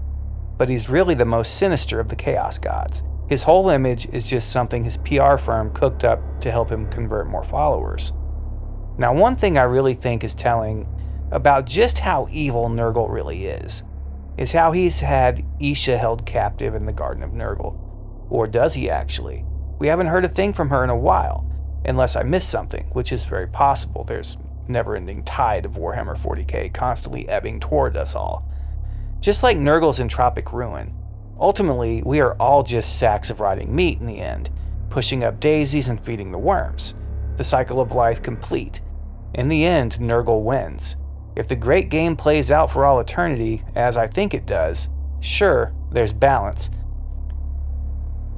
But he's really the most sinister of the Chaos Gods. His whole image is just something his PR firm cooked up to help him convert more followers. Now, one thing I really think is telling about just how evil Nurgle really is how he's had Isha held captive in the Garden of Nurgle. Or does he actually? We haven't heard a thing from her in a while, unless I missed something, which is very possible. There's a never-ending tide of Warhammer 40K constantly ebbing toward us all. Just like Nurgle's entropic ruin, ultimately we are all just sacks of rotting meat in the end, pushing up daisies and feeding the worms. The cycle of life complete. In the end, Nurgle wins. If the great game plays out for all eternity, as I think it does, sure, there's balance.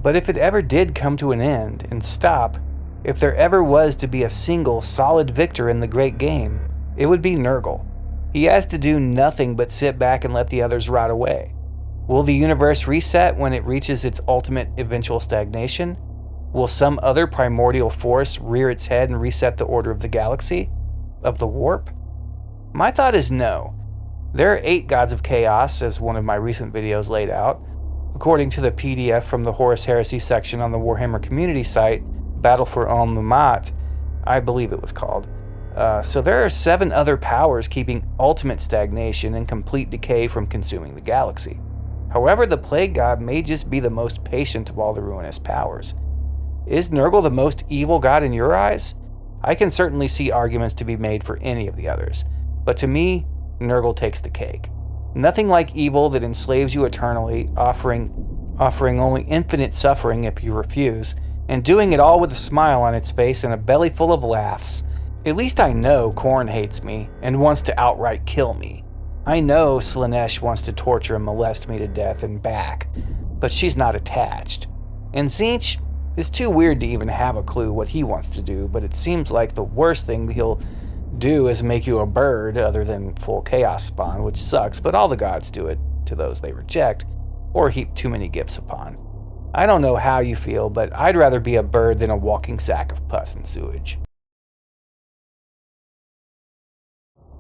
But if it ever did come to an end and stop, if there ever was to be a single solid victor in the great game, it would be Nurgle. He has to do nothing but sit back and let the others rot away. Will the universe reset when it reaches its ultimate eventual stagnation? Will some other primordial force rear its head and reset the order of the galaxy? Of the warp? My thought is no. There are 8 gods of chaos, as one of my recent videos laid out. According to the PDF from the Horus Heresy section on the Warhammer community site, Battle for Om Numat, I believe it was called. So there are 7 other powers keeping ultimate stagnation and complete decay from consuming the galaxy. However, the Plague God may just be the most patient of all the Ruinous Powers. Is Nurgle the most evil god in your eyes? I can certainly see arguments to be made for any of the others, but to me, Nurgle takes the cake. Nothing like evil that enslaves you eternally, offering only infinite suffering if you refuse, and doing it all with a smile on its face and a belly full of laughs. At least I know Khorne hates me and wants to outright kill me. I know Slaanesh wants to torture and molest me to death and back, but she's not attached. And Tzeentch is too weird to even have a clue what he wants to do, but it seems like the worst thing he'll do is make you a bird, other than full chaos spawn, which sucks, but all the gods do it to those they reject, or heap too many gifts upon. I don't know how you feel, but I'd rather be a bird than a walking sack of pus and sewage.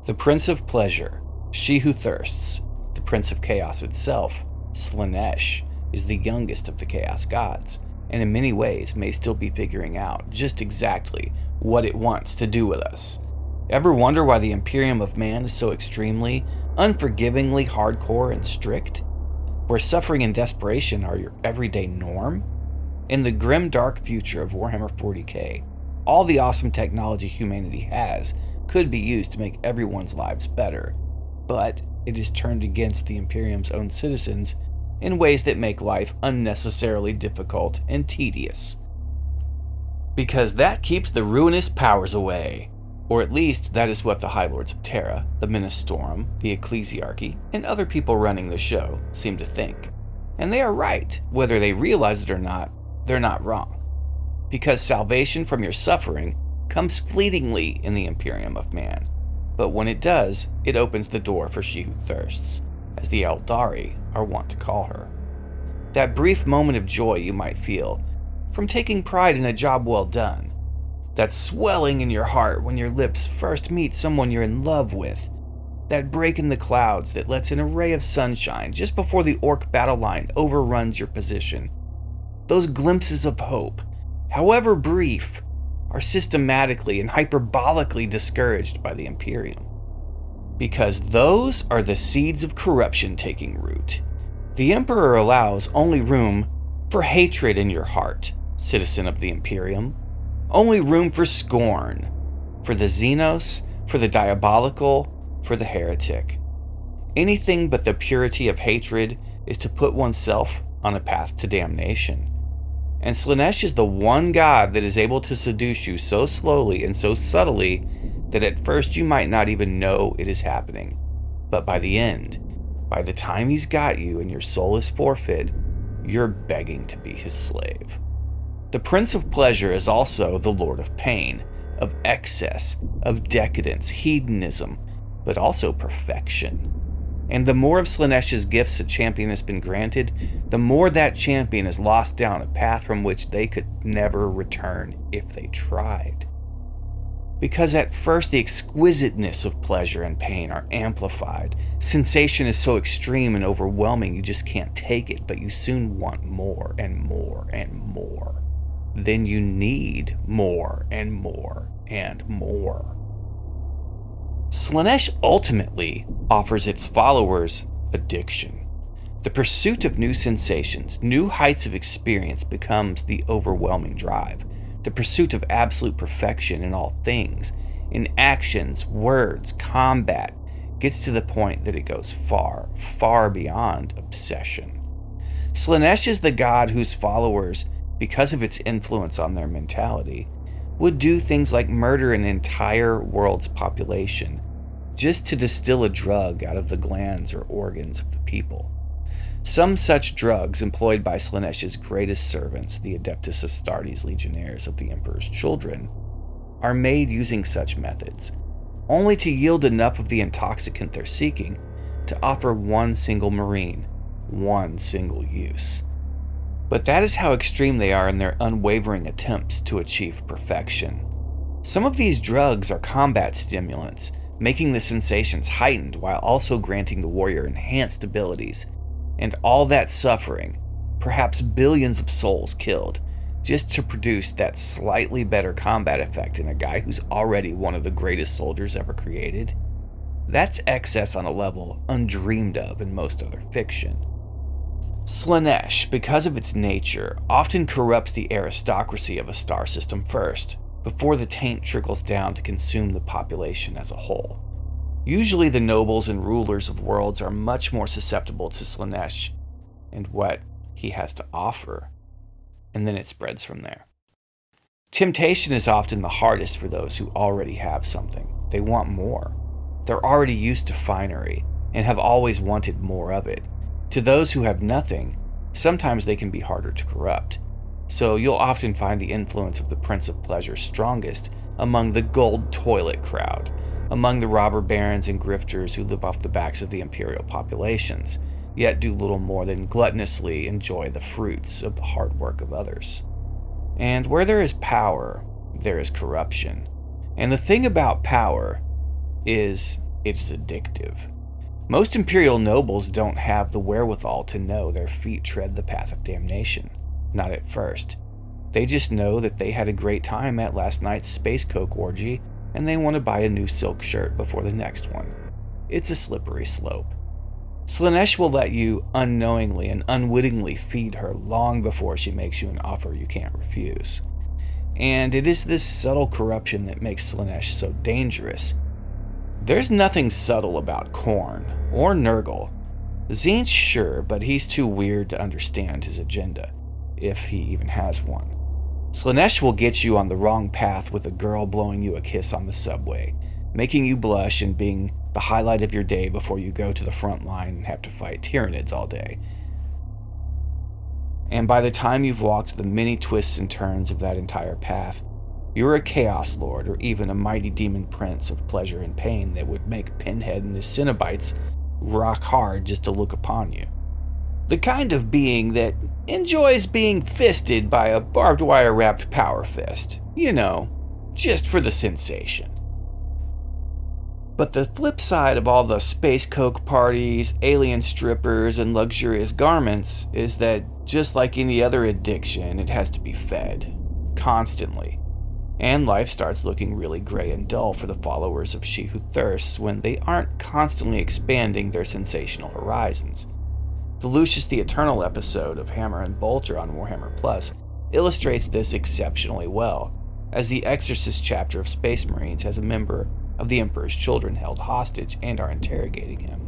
The Prince of Pleasure, she who thirsts, the Prince of Chaos itself, Slaanesh, is the youngest of the Chaos Gods, and in many ways may still be figuring out just exactly what it wants to do with us. Ever wonder why the Imperium of Man is so extremely, unforgivingly hardcore and strict? Where suffering and desperation are your everyday norm? In the grim dark future of Warhammer 40K, all the awesome technology humanity has could be used to make everyone's lives better, but it is turned against the Imperium's own citizens in ways that make life unnecessarily difficult and tedious. Because that keeps the Ruinous Powers away. Or at least that is what the High Lords of Terra, the Ministorum, the Ecclesiarchy, and other people running the show seem to think. And they are right. Whether they realize it or not, they're not wrong. Because salvation from your suffering comes fleetingly in the Imperium of Man. But when it does, it opens the door for she who thirsts, as the Eldari are wont to call her. That brief moment of joy you might feel from taking pride in a job well done. That swelling in your heart when your lips first meet someone you're in love with. That break in the clouds that lets in a ray of sunshine just before the orc battle line overruns your position. Those glimpses of hope, however brief, are systematically and hyperbolically discouraged by the Imperium. Because those are the seeds of corruption taking root. The Emperor allows only room for hatred in your heart, citizen of the Imperium. Only room for scorn, for the Xenos, for the diabolical, for the heretic. Anything but the purity of hatred is to put oneself on a path to damnation. And Slaanesh is the one god that is able to seduce you so slowly and so subtly that at first you might not even know it is happening. But by the end, by the time he's got you and your soul is forfeit, you're begging to be his slave. The Prince of Pleasure is also the Lord of Pain, of excess, of decadence, hedonism, but also perfection. And the more of Slaanesh's gifts a champion has been granted, the more that champion is lost down a path from which they could never return if they tried. Because at first the exquisiteness of pleasure and pain are amplified. Sensation is so extreme and overwhelming you just can't take it, but you soon want more and more and more. Then you need more and more and more. Slaanesh ultimately offers its followers addiction. The pursuit of new sensations, new heights of experience becomes the overwhelming drive. The pursuit of absolute perfection in all things, in actions, words, combat, gets to the point that it goes far, far beyond obsession. Slaanesh is the god whose followers, because of its influence on their mentality, would do things like murder an entire world's population just to distill a drug out of the glands or organs of the people. Some such drugs employed by Slaanesh's greatest servants, the Adeptus Astartes legionnaires of the Emperor's children, are made using such methods, only to yield enough of the intoxicant they're seeking to offer one single marine, one single use. But that is how extreme they are in their unwavering attempts to achieve perfection. Some of these drugs are combat stimulants, making the sensations heightened while also granting the warrior enhanced abilities, and all that suffering, perhaps billions of souls killed, just to produce that slightly better combat effect in a guy who's already one of the greatest soldiers ever created. That's excess on a level undreamed of in most other fiction. Slaanesh, because of its nature, often corrupts the aristocracy of a star system first, before the taint trickles down to consume the population as a whole. Usually the nobles and rulers of worlds are much more susceptible to Slaanesh and what he has to offer, and then it spreads from there. Temptation is often the hardest for those who already have something. They want more. They're already used to finery and have always wanted more of it. To those who have nothing, sometimes they can be harder to corrupt. So you'll often find the influence of the Prince of Pleasure strongest among the gold toilet crowd, among the robber barons and grifters who live off the backs of the imperial populations, yet do little more than gluttonously enjoy the fruits of the hard work of others. And where there is power, there is corruption. And the thing about power is it's addictive. Most imperial nobles don't have the wherewithal to know their feet tread the path of damnation. Not at first. They just know that they had a great time at last night's space coke orgy, and they want to buy a new silk shirt before the next one. It's a slippery slope. Slaanesh will let you unknowingly and unwittingly feed her long before she makes you an offer you can't refuse. And it is this subtle corruption that makes Slaanesh so dangerous. There's nothing subtle about Khorne or Nurgle. Tzeentch, sure, but he's too weird to understand his agenda, if he even has one. Slaanesh will get you on the wrong path with a girl blowing you a kiss on the subway, making you blush and being the highlight of your day before you go to the front line and have to fight Tyranids all day. And by the time you've walked the many twists and turns of that entire path, you're a Chaos Lord or even a mighty demon prince of pleasure and pain that would make Pinhead and his Cenobites rock hard just to look upon you. The kind of being that enjoys being fisted by a barbed wire wrapped power fist. You know, just for the sensation. But the flip side of all the space coke parties, alien strippers, and luxurious garments is that just like any other addiction, it has to be fed. Constantly. And life starts looking really gray and dull for the followers of She Who Thirsts when they aren't constantly expanding their sensational horizons. The Lucius the Eternal episode of Hammer and Bolter on Warhammer Plus illustrates this exceptionally well, as the Exorcist chapter of Space Marines has a member of the Emperor's children held hostage and are interrogating him.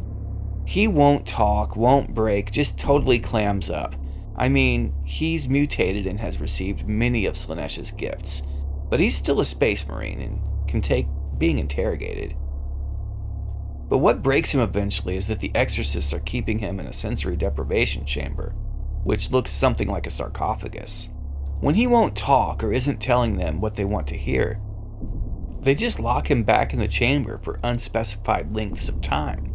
He won't talk, won't break, just totally clams up. I mean, he's mutated and has received many of Slaanesh's gifts, but he's still a Space Marine and can take being interrogated. But what breaks him eventually is that the Exorcists are keeping him in a sensory deprivation chamber, which looks something like a sarcophagus. When he won't talk or isn't telling them what they want to hear, they just lock him back in the chamber for unspecified lengths of time.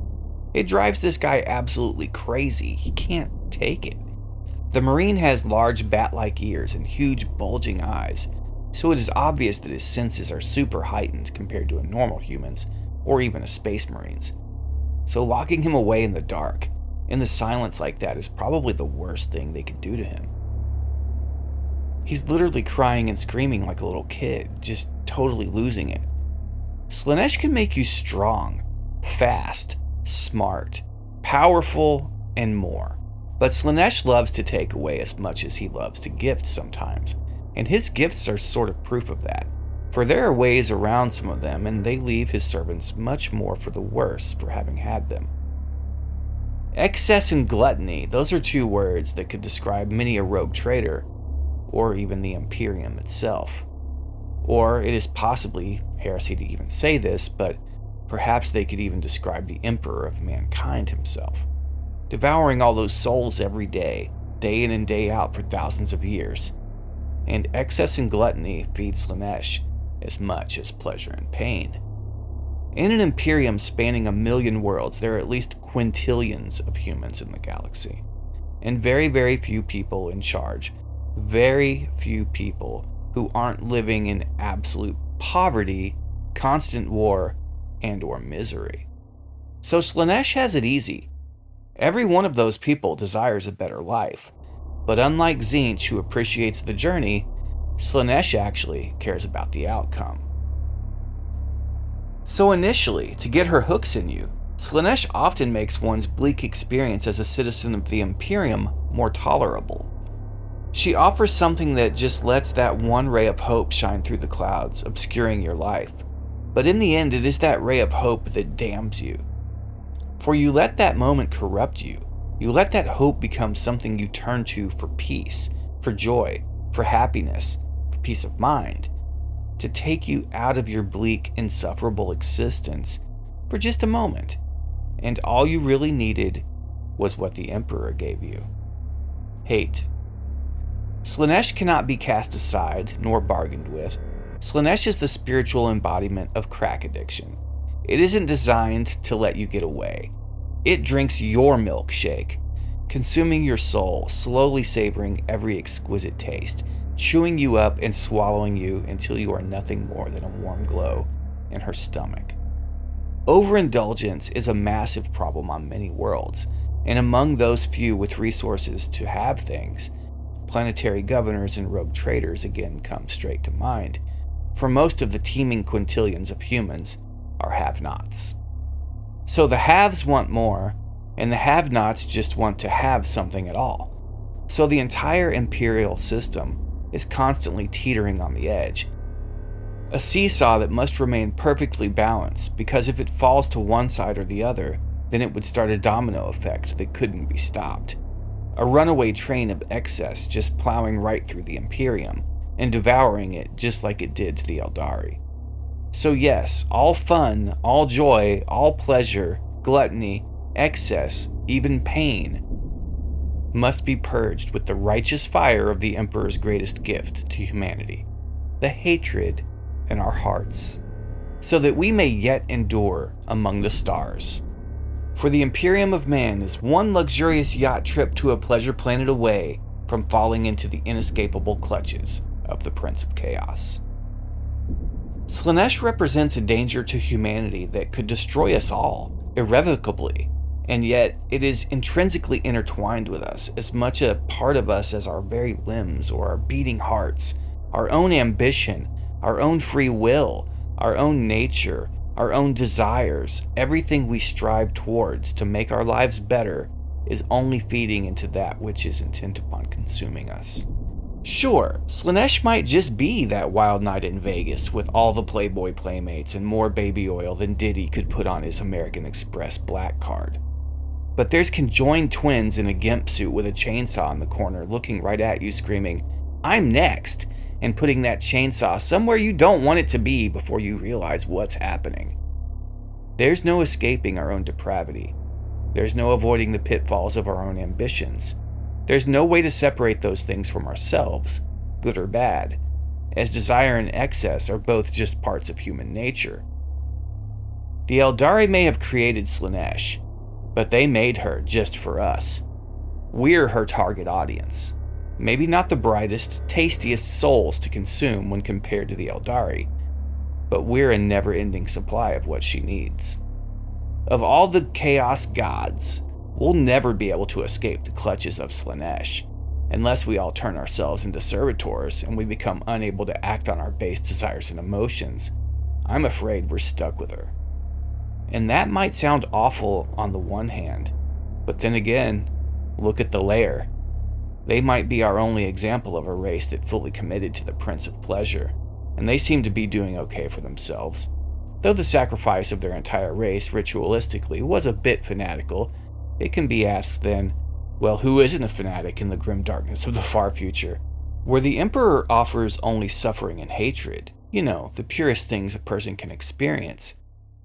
It drives this guy absolutely crazy. He can't take it. The Marine has large bat-like ears and huge bulging eyes, so it is obvious that his senses are super heightened compared to a normal human's or even a Space Marine's. So locking him away in the dark, in the silence like that, is probably the worst thing they could do to him. He's literally crying and screaming like a little kid, just totally losing it. Slaanesh can make you strong, fast, smart, powerful, and more. But Slaanesh loves to take away as much as he loves to gift sometimes, and his gifts are sort of proof of that. For there are ways around some of them, and they leave his servants much more for the worse for having had them. Excess and gluttony, those are two words that could describe many a rogue trader, or even the Imperium itself. Or it is possibly heresy to even say this, but perhaps they could even describe the Emperor of mankind himself, devouring all those souls every day, day in and day out for thousands of years. And excess and gluttony feeds Slaanesh as much as pleasure and pain. In an Imperium spanning 1,000,000 worlds, there are at least quintillions of humans in the galaxy, and very, very few people in charge, very few people who aren't living in absolute poverty, constant war, and or misery. So Slaanesh has it easy. Every one of those people desires a better life, but unlike Tzeentch, who appreciates the journey, Slaanesh actually cares about the outcome. So initially, to get her hooks in you, Slaanesh often makes one's bleak experience as a citizen of the Imperium more tolerable. She offers something that just lets that one ray of hope shine through the clouds, obscuring your life. But in the end, it is that ray of hope that damns you. For you let that moment corrupt you. You let that hope become something you turn to for peace, for joy, for happiness, for peace of mind, to take you out of your bleak, insufferable existence for just a moment. And all you really needed was what the Emperor gave you: hate. Slaanesh cannot be cast aside nor bargained with. Slaanesh is the spiritual embodiment of crack addiction. It isn't designed to let you get away. It drinks your milkshake, consuming your soul, slowly savoring every exquisite taste, chewing you up and swallowing you until you are nothing more than a warm glow in her stomach. Overindulgence is a massive problem on many worlds, and among those few with resources to have things, planetary governors and rogue traders again come straight to mind. For most of the teeming quintillions of humans are have-nots. So the haves want more, and the have-nots just want to have something at all. So the entire imperial system is constantly teetering on the edge. A seesaw that must remain perfectly balanced, because if it falls to one side or the other, then it would start a domino effect that couldn't be stopped. A runaway train of excess just plowing right through the Imperium and devouring it just like it did to the Eldari. So yes, all fun, all joy, all pleasure, gluttony, excess, even pain, must be purged with the righteous fire of the Emperor's greatest gift to humanity, the hatred in our hearts, so that we may yet endure among the stars. For the Imperium of Man is one luxurious yacht trip to a pleasure planet away from falling into the inescapable clutches of the Prince of Chaos. Slaanesh represents a danger to humanity that could destroy us all, irrevocably, and yet it is intrinsically intertwined with us, as much a part of us as our very limbs or our beating hearts, our own ambition, our own free will, our own nature, our own desires. Everything we strive towards to make our lives better is only feeding into that which is intent upon consuming us. Sure, Slaanesh might just be that wild night in Vegas with all the Playboy playmates and more baby oil than Diddy could put on his American Express black card. But there's conjoined twins in a gimp suit with a chainsaw in the corner looking right at you screaming, "I'm next," and putting that chainsaw somewhere you don't want it to be before you realize what's happening. There's no escaping our own depravity. There's no avoiding the pitfalls of our own ambitions. There's no way to separate those things from ourselves, good or bad, as desire and excess are both just parts of human nature. The Eldari may have created Slaanesh, but they made her just for us. We're her target audience. Maybe not the brightest, tastiest souls to consume when compared to the Eldari, but we're a never-ending supply of what she needs. Of all the Chaos gods, we'll never be able to escape the clutches of Slaanesh, unless we all turn ourselves into servitors and we become unable to act on our base desires and emotions. I'm afraid we're stuck with her. And that might sound awful on the one hand, but then again, look at the Lair. They might be our only example of a race that fully committed to the Prince of Pleasure, and they seem to be doing okay for themselves. Though the sacrifice of their entire race ritualistically was a bit fanatical, it can be asked then, well, who isn't a fanatic in the grim darkness of the far future? Where the Emperor offers only suffering and hatred, the purest things a person can experience,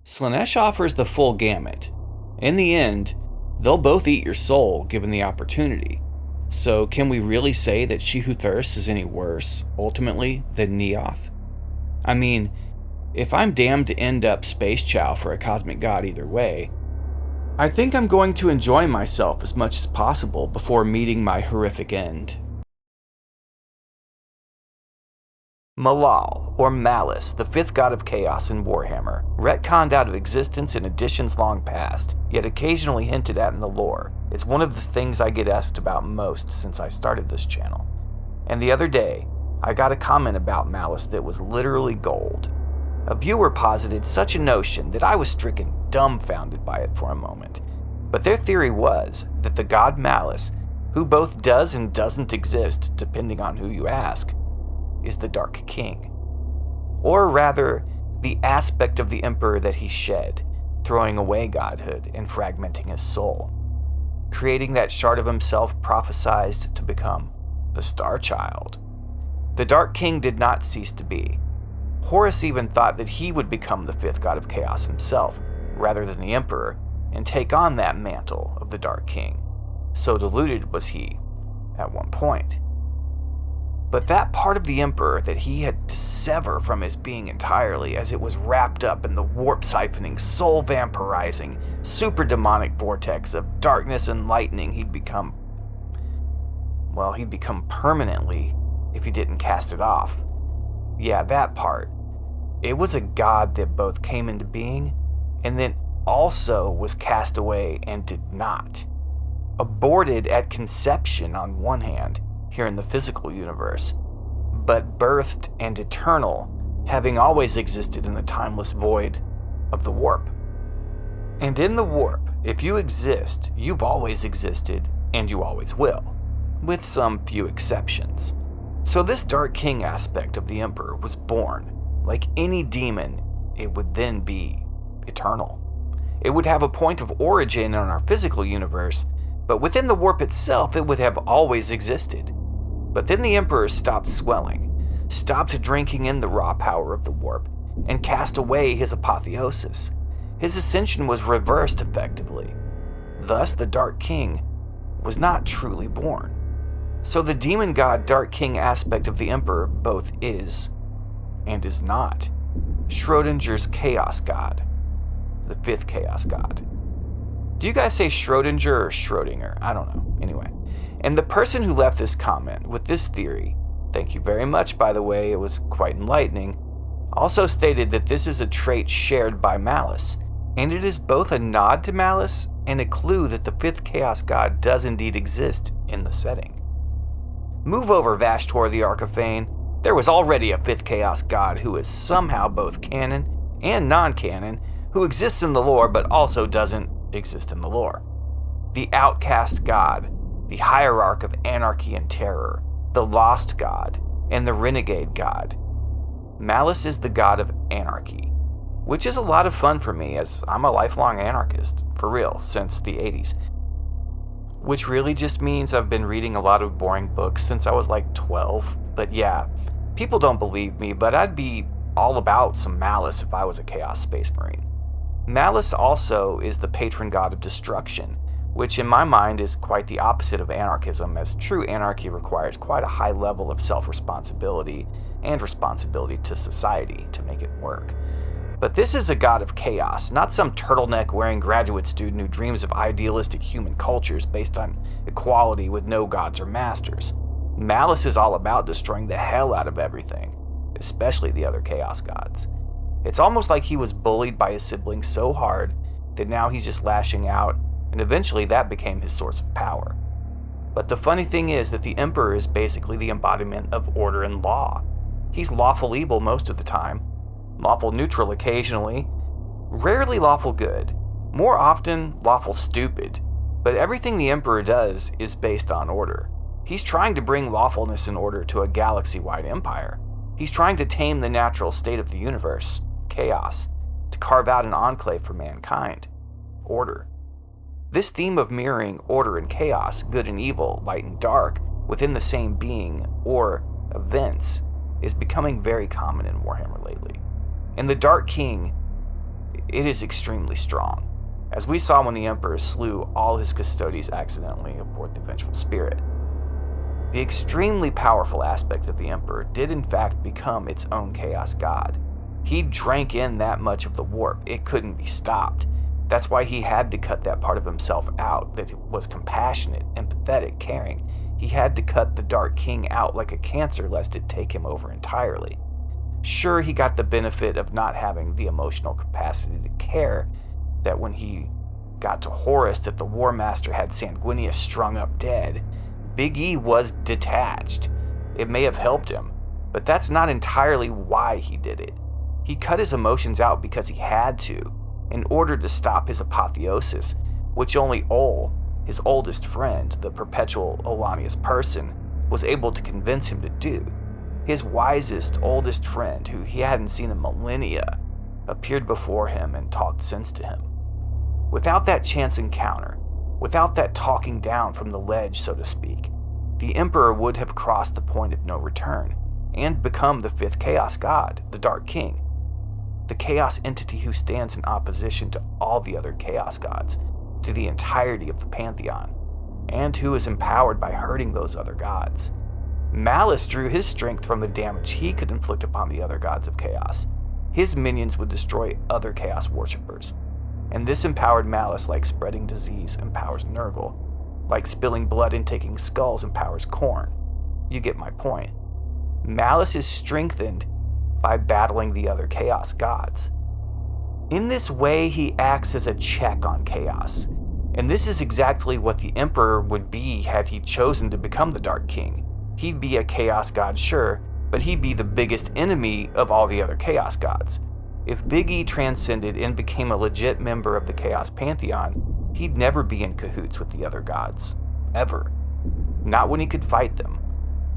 Slaanesh offers the full gamut. In the end, they'll both eat your soul given the opportunity. So can we really say that She Who Thirsts is any worse, ultimately, than Neoth? I mean, if I'm damned to end up space chow for a cosmic god either way, I think I'm going to enjoy myself as much as possible before meeting my horrific end. Malal, or Malice, the fifth god of chaos in Warhammer, retconned out of existence in editions long past, yet occasionally hinted at in the lore. It's one of the things I get asked about most since I started this channel. And the other day, I got a comment about Malice that was literally gold. A viewer posited such a notion that I was stricken dumbfounded by it for a moment. But their theory was that the god Malice, who both does and doesn't exist depending on who you ask, is the Dark King. Or rather, the aspect of the Emperor that he shed, throwing away godhood and fragmenting his soul, creating that shard of himself prophesized to become the Star Child. The Dark King did not cease to be. Horus even thought that he would become the fifth god of chaos himself, rather than the Emperor, and take on that mantle of the Dark King. So deluded was he at one point. But that part of the Emperor that he had to sever from his being entirely, as it was wrapped up in the warp-siphoning, soul-vampirizing, super-demonic vortex of darkness and lightning he'd become permanently if he didn't cast it off. Yeah, that part. It was a god that both came into being and then also was cast away and did not. Aborted at conception on one hand, here in the physical universe, but birthed and eternal, having always existed in the timeless void of the warp. And in the warp, if you exist, you've always existed, and you always will, with some few exceptions. So this Dark King aspect of the Emperor was born. Like any demon, it would then be eternal. It would have a point of origin in our physical universe, but within the warp itself, it would have always existed. But then the Emperor stopped swelling, stopped drinking in the raw power of the warp, and cast away his apotheosis. His ascension was reversed effectively. Thus, the Dark King was not truly born. So the demon god Dark King aspect of the Emperor both is and is not. Schrodinger's chaos god, the fifth chaos god. Do you guys say Schrodinger or Schrodinger? I don't know. Anyway. And the person who left this comment with this theory, thank you very much by the way, it was quite enlightening, also stated that this is a trait shared by Malice, and it is both a nod to Malice and a clue that the fifth chaos god does indeed exist in the setting. Move over, Vashtor the Archifane. There was already a fifth chaos god who is somehow both canon and non-canon, who exists in the lore but also doesn't exist in the lore. the outcast god, the hierarch of anarchy and terror, the lost god, and the renegade god. Malice is the god of anarchy, which is a lot of fun for me as I'm a lifelong anarchist, for real, since the 80s. Which really just means I've been reading a lot of boring books since I was like 12. But yeah, people don't believe me, but I'd be all about some Malice if I was a Chaos Space Marine. Malice also is the patron god of destruction, which in my mind is quite the opposite of anarchism, as true anarchy requires quite a high level of self-responsibility and responsibility to society to make it work. But this is a god of chaos, not some turtleneck-wearing graduate student who dreams of idealistic human cultures based on equality with no gods or masters. Malice is all about destroying the hell out of everything, especially the other chaos gods. It's almost like he was bullied by his siblings so hard that now he's just lashing out, and eventually that became his source of power. But the funny thing is that the Emperor is basically the embodiment of order and law. He's lawful evil most of the time, lawful neutral occasionally, rarely lawful good, more often lawful stupid, but everything the Emperor does is based on order. He's trying to bring lawfulness and order to a galaxy-wide empire. He's trying to tame the natural state of the universe, chaos, to carve out an enclave for mankind, order. This theme of mirroring order and chaos, good and evil, light and dark, within the same being or events, is becoming very common in Warhammer lately. And the Dark King, it is extremely strong, as we saw when the Emperor slew all his custodians accidentally aboard the Vengeful Spirit. The extremely powerful aspect of the Emperor did in fact become its own chaos god. He drank in that much of the warp, it couldn't be stopped. That's why he had to cut that part of himself out that was compassionate, empathetic, caring. He had to cut the Dark King out like a cancer lest it take him over entirely. Sure, he got the benefit of not having the emotional capacity to care that when he got to Horus that the War Master had Sanguinius strung up dead. Big E was detached. It may have helped him, but that's not entirely why he did it. He cut his emotions out because he had to, in order to stop his apotheosis, which only Ol, his oldest friend, the perpetual Olanius person, was able to convince him to do. His wisest, oldest friend, who he hadn't seen in millennia, appeared before him and talked sense to him. Without that chance encounter, without that talking down from the ledge, so to speak, the Emperor would have crossed the point of no return and become the fifth Chaos God, the Dark King, the Chaos entity who stands in opposition to all the other Chaos Gods, to the entirety of the Pantheon, and who is empowered by hurting those other gods. Malice drew his strength from the damage he could inflict upon the other gods of chaos. His minions would destroy other chaos worshippers, and this empowered Malice like spreading disease empowers Nurgle, like spilling blood and taking skulls empowers Khorne. You get my point. Malice is strengthened by battling the other chaos gods. In this way, he acts as a check on chaos, and this is exactly what the Emperor would be had he chosen to become the Dark King. He'd be a chaos god, sure, but he'd be the biggest enemy of all the other chaos gods. If Big E transcended and became a legit member of the Chaos Pantheon, he'd never be in cahoots with the other gods. Ever. Not when he could fight them.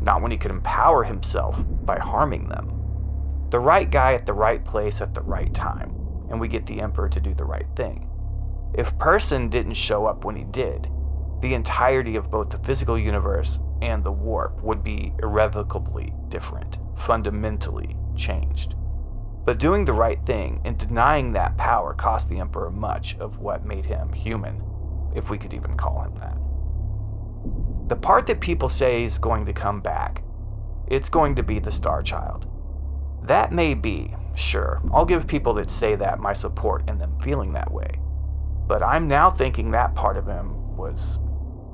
Not when he could empower himself by harming them. The right guy at the right place at the right time, and we get the Emperor to do the right thing. If Person didn't show up when he did, the entirety of both the physical universe and the warp would be irrevocably different, fundamentally changed. But doing the right thing and denying that power cost the Emperor much of what made him human, if we could even call him that. The part that people say is going to come back, it's going to be the Star Child. That may be, sure, I'll give people that say that my support in them feeling that way. But I'm now thinking that part of him was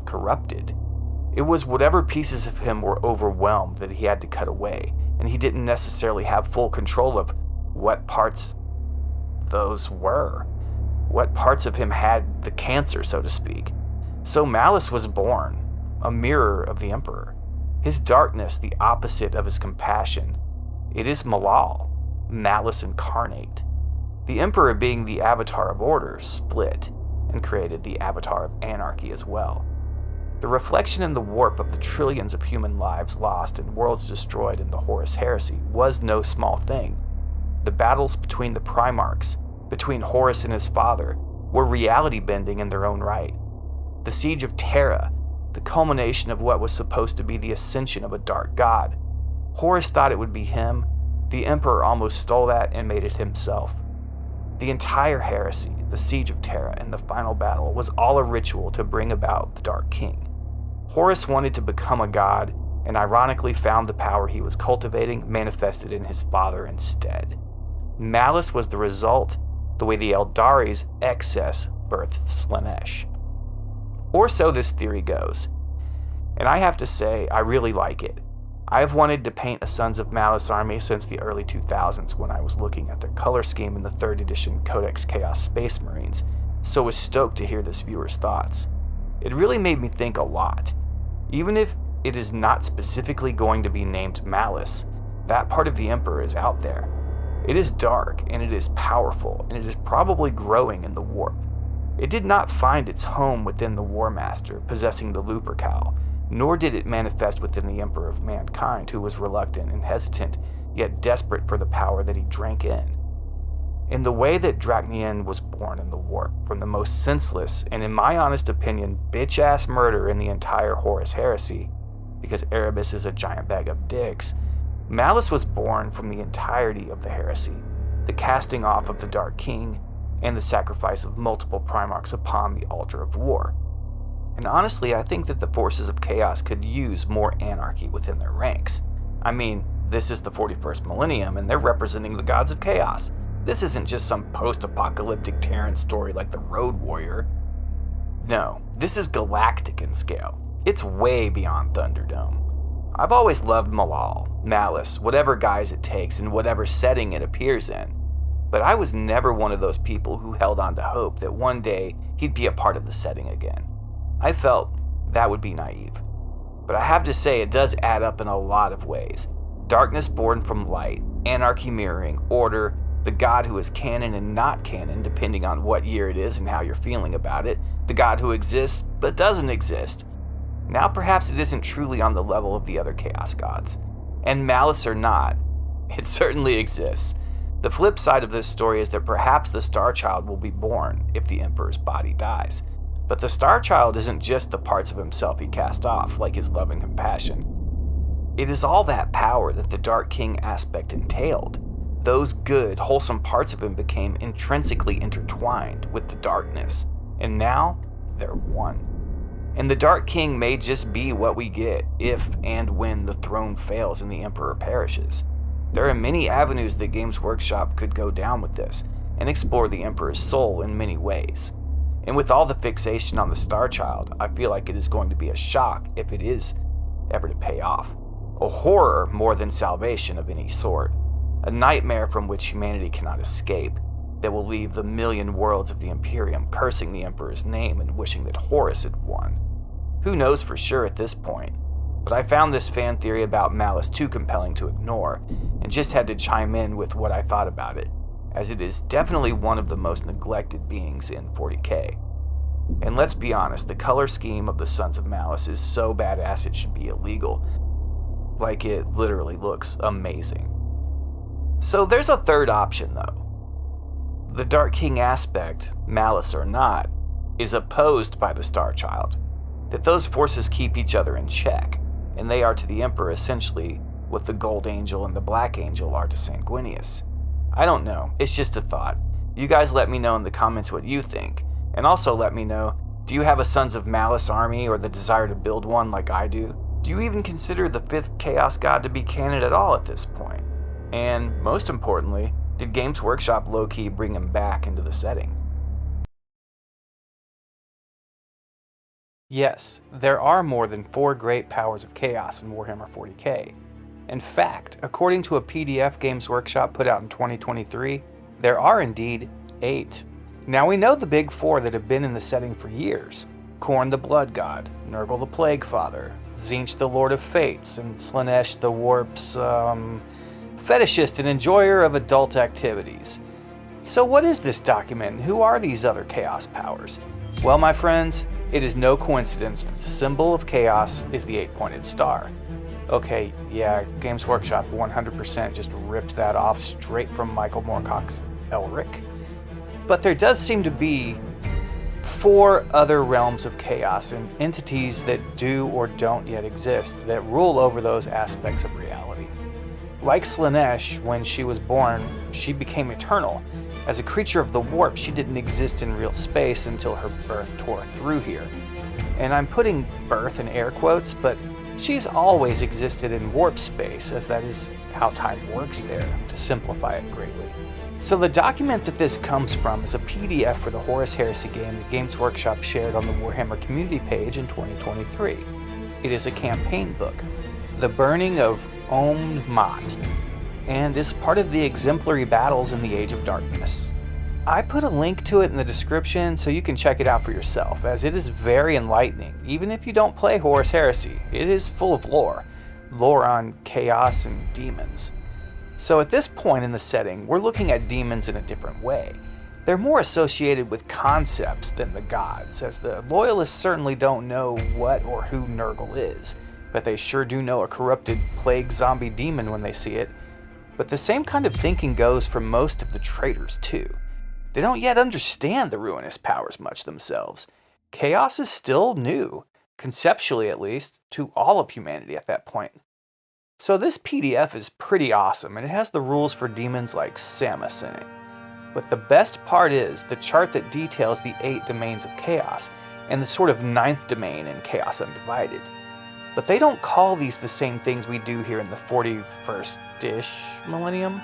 corrupted. It was whatever pieces of him were overwhelmed that he had to cut away, and he didn't necessarily have full control of what parts those were. What parts of him had the cancer, so to speak. So Malice was born, a mirror of the Emperor. His darkness, the opposite of his compassion. It is Malal, Malice incarnate. The Emperor, being the avatar of order, split, and created the avatar of anarchy as well. The reflection in the warp of the trillions of human lives lost and worlds destroyed in the Horus Heresy was no small thing. The battles between the Primarchs, between Horus and his father, were reality-bending in their own right. The Siege of Terra, the culmination of what was supposed to be the ascension of a dark god. Horus thought it would be him. The Emperor almost stole that and made it himself. The entire heresy, the Siege of Terra, and the final battle was all a ritual to bring about the Dark King. Horus wanted to become a god, and ironically found the power he was cultivating manifested in his father instead. Malice was the result, the way the Eldari's excess birthed Slaanesh. Or so this theory goes. And I have to say, I really like it. I have wanted to paint a Sons of Malice army since the early 2000s when I was looking at their color scheme in the 3rd edition Codex Chaos Space Marines, so was stoked to hear this viewer's thoughts. It really made me think a lot. Even if it is not specifically going to be named Malice, that part of the Emperor is out there. It is dark, and it is powerful, and it is probably growing in the warp. It did not find its home within the War Master, possessing the Lupercal, nor did it manifest within the Emperor of Mankind, who was reluctant and hesitant, yet desperate for the power that he drank in. In the way that Draknian was born in the warp, from the most senseless, and in my honest opinion, bitch-ass murder in the entire Horus Heresy, because Erebus is a giant bag of dicks, Malice was born from the entirety of the heresy, the casting off of the Dark King, and the sacrifice of multiple Primarchs upon the altar of war. And honestly, I think that the forces of chaos could use more anarchy within their ranks. I mean, this is the 41st millennium, and they're representing the gods of chaos. This isn't just some post-apocalyptic Terran story like the Road Warrior. No, this is galactic in scale. It's way beyond Thunderdome. I've always loved Malal, Malice, whatever guise it takes and whatever setting it appears in. But I was never one of those people who held on to hope that one day he'd be a part of the setting again. I felt that would be naive. But I have to say it does add up in a lot of ways. Darkness born from light, anarchy mirroring, order, the god who is canon and not canon depending on what year it is and how you're feeling about it, the god who exists but doesn't exist. Now perhaps it isn't truly on the level of the other chaos gods. And Malice or not, it certainly exists. The flip side of this story is that perhaps the Star Child will be born if the Emperor's body dies. But the Star Child isn't just the parts of himself he cast off, like his love and compassion. It is all that power that the Dark King aspect entailed. Those good, wholesome parts of him became intrinsically intertwined with the darkness, and now they're one. And the Dark King may just be what we get if and when the throne fails and the Emperor perishes. There are many avenues that Games Workshop could go down with this, and explore the Emperor's soul in many ways. And with all the fixation on the Star Child, I feel like it is going to be a shock if it is ever to pay off. A horror more than salvation of any sort. A nightmare from which humanity cannot escape, that will leave the million worlds of the Imperium cursing the Emperor's name and wishing that Horus had won. Who knows for sure at this point, but I found this fan theory about Malice too compelling to ignore, and just had to chime in with what I thought about it, as it is definitely one of the most neglected beings in 40K. And let's be honest, the color scheme of the Sons of Malice is so badass it should be illegal. Like, it literally looks amazing. So there's a third option though. The Dark King aspect, Malice or not, is opposed by the Star Child. That those forces keep each other in check, and they are to the Emperor essentially what the Gold Angel and the Black Angel are to Sanguinius. I don't know, it's just a thought. You guys let me know in the comments what you think, and also let me know, do you have a Sons of Malice army or the desire to build one like I do? Do you even consider the 5th Chaos God to be canon at all at this point? And most importantly, did Games Workshop low-key bring him back into the setting? Yes, there are more than 4 great powers of chaos in Warhammer 40K. In fact, according to a PDF Games Workshop put out in 2023, there are indeed 8. Now we know the big 4 that have been in the setting for years. Khorne the Blood God, Nurgle the Plague Father, Tzeentch the Lord of Fates, and Slaanesh the Warp's, fetishist and enjoyer of adult activities. So what is this document, and who are these other chaos powers? Well, my friends, it is no coincidence that the symbol of chaos is the 8-pointed star. Okay, yeah, Games Workshop 100% just ripped that off straight from Michael Moorcock's Elric. But there does seem to be 4 other realms of chaos and entities that do or don't yet exist that rule over those aspects of reality. Like Slaanesh, when she was born, she became eternal. As a creature of the warp, she didn't exist in real space until her birth tore through here. And I'm putting birth in air quotes, but she's always existed in warp space, as that is how time works there, to simplify it greatly. So the document that this comes from is a PDF for the Horus Heresy game that Games Workshop shared on the Warhammer community page in 2023. It is a campaign book, The Burning of Omn Mot, and is part of the exemplary battles in the Age of Darkness. I put a link to it in the description so you can check it out for yourself, as it is very enlightening. Even if you don't play Horus Heresy, it is full of lore on chaos and demons. So at this point in the setting, we're looking at demons in a different way. They're more associated with concepts than the gods, as the Loyalists certainly don't know what or who Nurgle is, but they sure do know a corrupted plague zombie demon when they see it. But the same kind of thinking goes for most of the traitors too. They don't yet understand the Ruinous Powers much themselves. Chaos is still new, conceptually at least, to all of humanity at that point. So this PDF is pretty awesome, and it has the rules for demons like Samus in it. But the best part is the chart that details the 8 domains of chaos, and the sort of 9th domain in Chaos Undivided. But they don't call these the same things we do here in the 41st-ish millennium.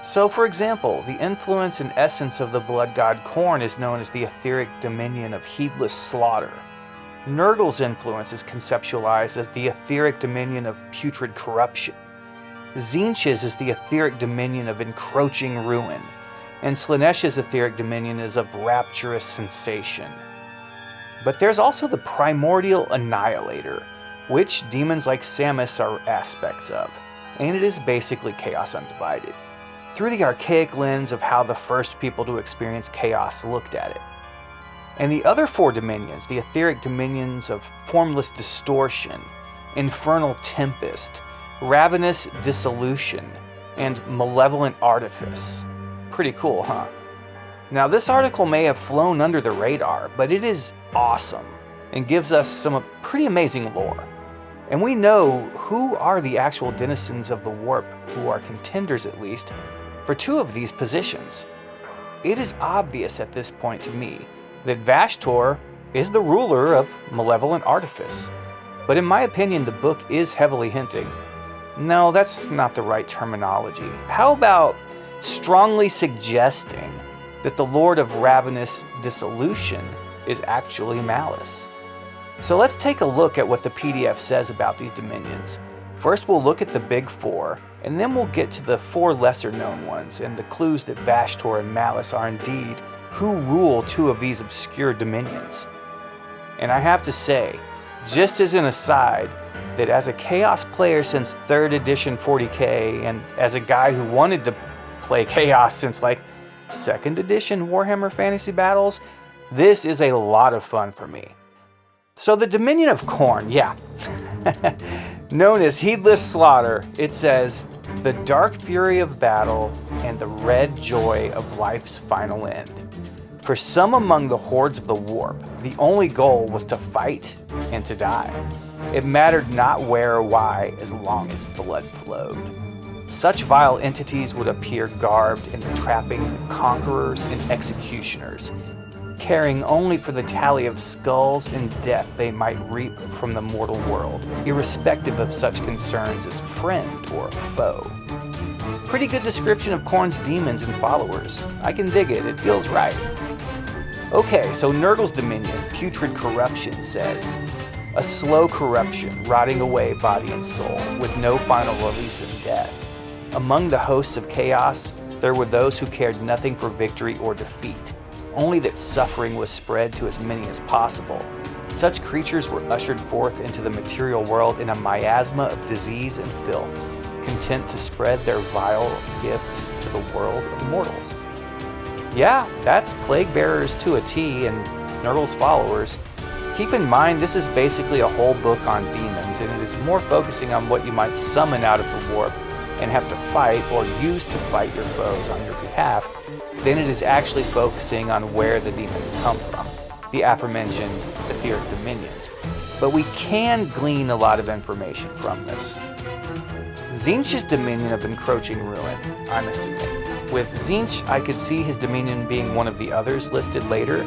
So for example, the influence and essence of the blood god Khorne is known as the Aetheric Dominion of Heedless Slaughter. Nurgle's influence is conceptualized as the Aetheric Dominion of Putrid Corruption. Tzeentch's is the Aetheric Dominion of Encroaching Ruin, and Slaanesh's Aetheric Dominion is of Rapturous Sensation. But there's also the Primordial Annihilator, which demons like Samus are aspects of, and it is basically Chaos Undivided, through the archaic lens of how the first people to experience chaos looked at it. And the other 4 dominions, the Aetheric Dominions of Formless Distortion, Infernal Tempest, Ravenous Dissolution, and Malevolent Artifice. Pretty cool, huh? Now this article may have flown under the radar, but it is awesome and gives us some pretty amazing lore. And we know who are the actual denizens of the warp, who are contenders at least, for 2 of these positions. It is obvious at this point to me that Vashtor is the ruler of Malevolent Artifice. But in my opinion, the book is heavily hinting. No, that's not the right terminology. How about strongly suggesting that the Lord of Ravenous Dissolution is actually Malice? So let's take a look at what the PDF says about these dominions. First we'll look at the big 4, and then we'll get to the 4 lesser known ones and the clues that Vashtor and Malice are indeed who rule 2 of these obscure dominions. And I have to say, just as an aside, that as a Chaos player since 3rd edition 40K, and as a guy who wanted to play Chaos since like 2nd edition Warhammer Fantasy Battles, this is a lot of fun for me. So the Dominion of Khorne, yeah, known as Heedless Slaughter, it says, the dark fury of battle and the red joy of life's final end. For some among the hordes of the warp, the only goal was to fight and to die. It mattered not where or why, as long as blood flowed. Such vile entities would appear garbed in the trappings of conquerors and executioners, caring only for the tally of skulls and death they might reap from the mortal world, irrespective of such concerns as friend or foe. Pretty good description of Khorne's demons and followers. I can dig it, it feels right. Okay, so Nurgle's dominion, Putrid Corruption, says, a slow corruption, rotting away body and soul, with no final release in death. Among the hosts of chaos, there were those who cared nothing for victory or defeat, only that suffering was spread to as many as possible. Such creatures were ushered forth into the material world in a miasma of disease and filth, content to spread their vile gifts to the world of mortals. Yeah, that's Plague Bearers to a T and Nurgle's followers. Keep in mind this is basically a whole book on demons, and it is more focusing on what you might summon out of the warp and have to fight or use to fight your foes on your behalf than it is actually focusing on where the demons come from, the aforementioned Aetheric Dominions. But we can glean a lot of information from this. Tzeentch's dominion of encroaching ruin, I'm assuming. With Tzeentch, I could see his dominion being one of the others listed later,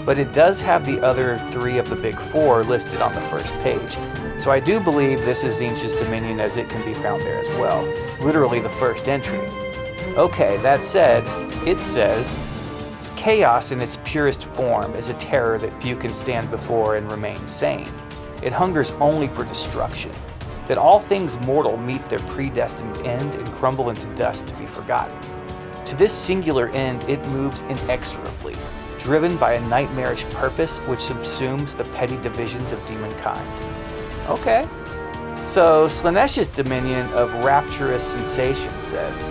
but it does have the other 3 of the big 4 listed on the first page. So I do believe this is Tzeentch's dominion as it can be found there as well, literally the first entry. Okay, that said, it says, chaos in its purest form is a terror that few can stand before and remain sane. It hungers only for destruction, that all things mortal meet their predestined end and crumble into dust to be forgotten. To this singular end it moves inexorably, driven by a nightmarish purpose which subsumes the petty divisions of demonkind. Okay. So Slaanesh's dominion of rapturous sensation says,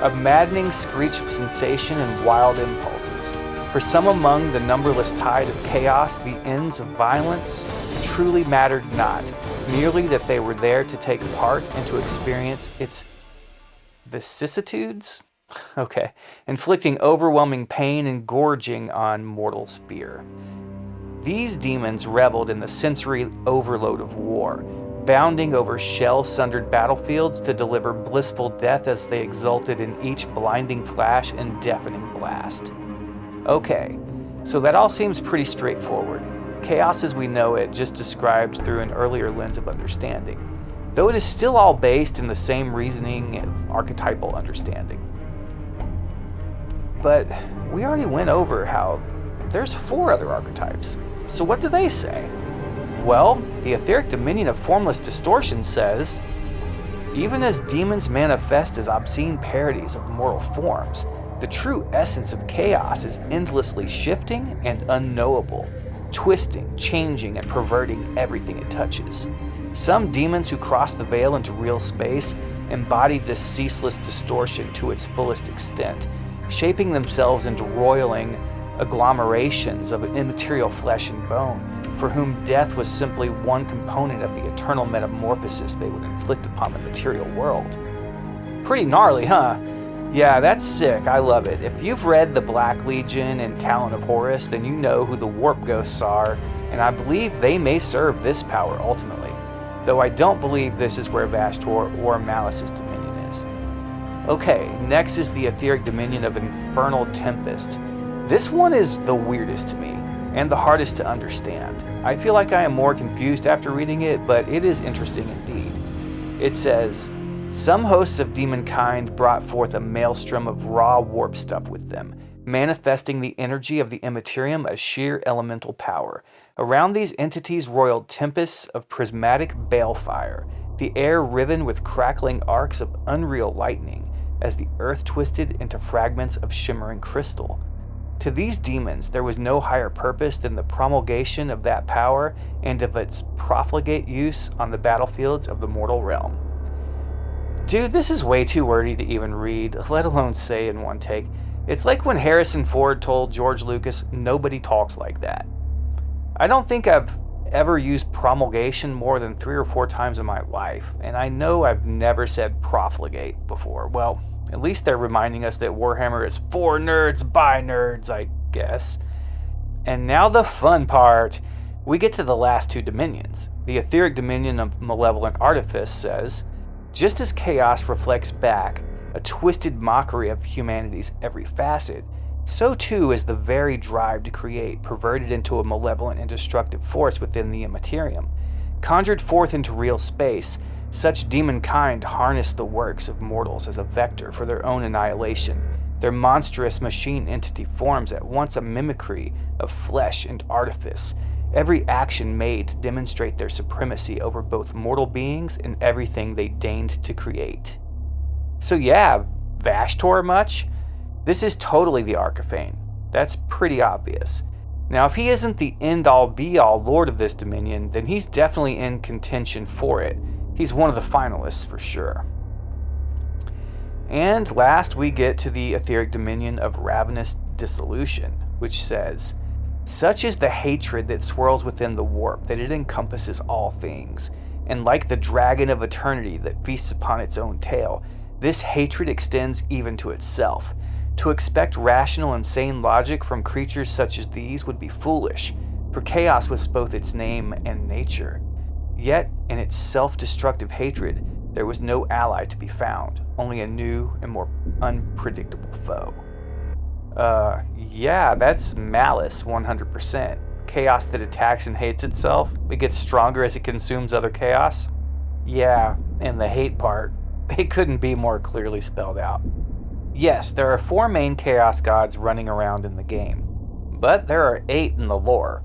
a maddening screech of sensation and wild impulses. For some among the numberless tide of chaos, the ends of violence truly mattered not, merely that they were there to take part and to experience its vicissitudes? Okay, inflicting overwhelming pain and gorging on mortal's fear. These demons reveled in the sensory overload of war, bounding over shell-sundered battlefields to deliver blissful death as they exulted in each blinding flash and deafening blast. Okay, so that all seems pretty straightforward. Chaos as we know it, just described through an earlier lens of understanding, though it is still all based in the same reasoning of archetypal understanding. But we already went over how there's 4 other archetypes. So what do they say? Well, the Aetheric Dominion of Formless Distortion says, even as demons manifest as obscene parodies of mortal forms, the true essence of chaos is endlessly shifting and unknowable, twisting, changing, and perverting everything it touches. Some demons who cross the veil into real space embody this ceaseless distortion to its fullest extent, shaping themselves into roiling agglomerations of immaterial flesh and bone, for whom death was simply one component of the eternal metamorphosis they would inflict upon the material world. Pretty gnarly, huh? Yeah, that's sick. I love it. If you've read The Black Legion and Talon of Horus, then you know who the Warp Ghosts are, and I believe they may serve this power ultimately, though I don't believe this is where Vashtor or Malice's dominion is. Okay, next is the Aetheric Dominion of Infernal Tempest. This one is the weirdest to me, and the hardest to understand. I feel like I am more confused after reading it, but it is interesting indeed. It says, some hosts of demonkind brought forth a maelstrom of raw warp stuff with them, manifesting the energy of the Imperium as sheer elemental power. Around these entities roiled tempests of prismatic balefire, the air riven with crackling arcs of unreal lightning, as the earth twisted into fragments of shimmering crystal. To these demons, there was no higher purpose than the promulgation of that power and of its profligate use on the battlefields of the mortal realm. Dude, this is way too wordy to even read, let alone say in one take. It's like when Harrison Ford told George Lucas, nobody talks like that. I don't think I've ever used promulgation more than 3 or 4 times in my life, and I know I've never said profligate before. Well, at least they're reminding us that Warhammer is for nerds by nerds, I guess. And now the fun part. We get to the last 2 dominions. The Aetheric Dominion of Malevolent Artifice says, just as chaos reflects back a twisted mockery of humanity's every facet, so too is the very drive to create perverted into a malevolent and destructive force within the Imperium. Conjured forth into real space, such demonkind harness the works of mortals as a vector for their own annihilation. Their monstrous machine entity forms at once a mimicry of flesh and artifice, every action made to demonstrate their supremacy over both mortal beings and everything they deigned to create. So yeah, Vashtor much? This is totally the Archifane. That's pretty obvious. Now, if he isn't the end-all be-all lord of this dominion, then he's definitely in contention for it. He's one of the finalists for sure. And last we get to the Aetheric Dominion of Ravenous Dissolution, which says, "Such is the hatred that swirls within the warp that it encompasses all things, and like the dragon of eternity that feasts upon its own tail, this hatred extends even to itself. To expect rational and sane logic from creatures such as these would be foolish, for chaos was both its name and nature. Yet, in its self-destructive hatred, there was no ally to be found, only a new and more unpredictable foe." Yeah, that's Malice 100%. Chaos that attacks and hates itself. It gets stronger as it consumes other chaos. Yeah, and the hate part, it couldn't be more clearly spelled out. Yes, there are 4 main chaos gods running around in the game, but there are 8 in the lore,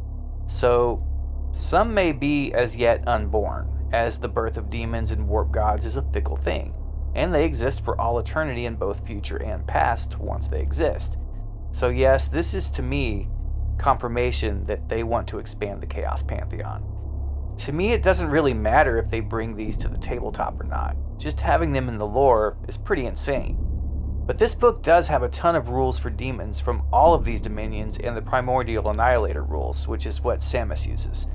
so some may be as yet unborn, as the birth of demons and warp gods is a fickle thing, and they exist for all eternity in both future and past once they exist. So yes, this is to me confirmation that they want to expand the Chaos Pantheon. To me, it doesn't really matter if they bring these to the tabletop or not. Just having them in the lore is pretty insane. But this book does have a ton of rules for demons from all of these dominions and the Primordial Annihilator rules, which is what Samus uses.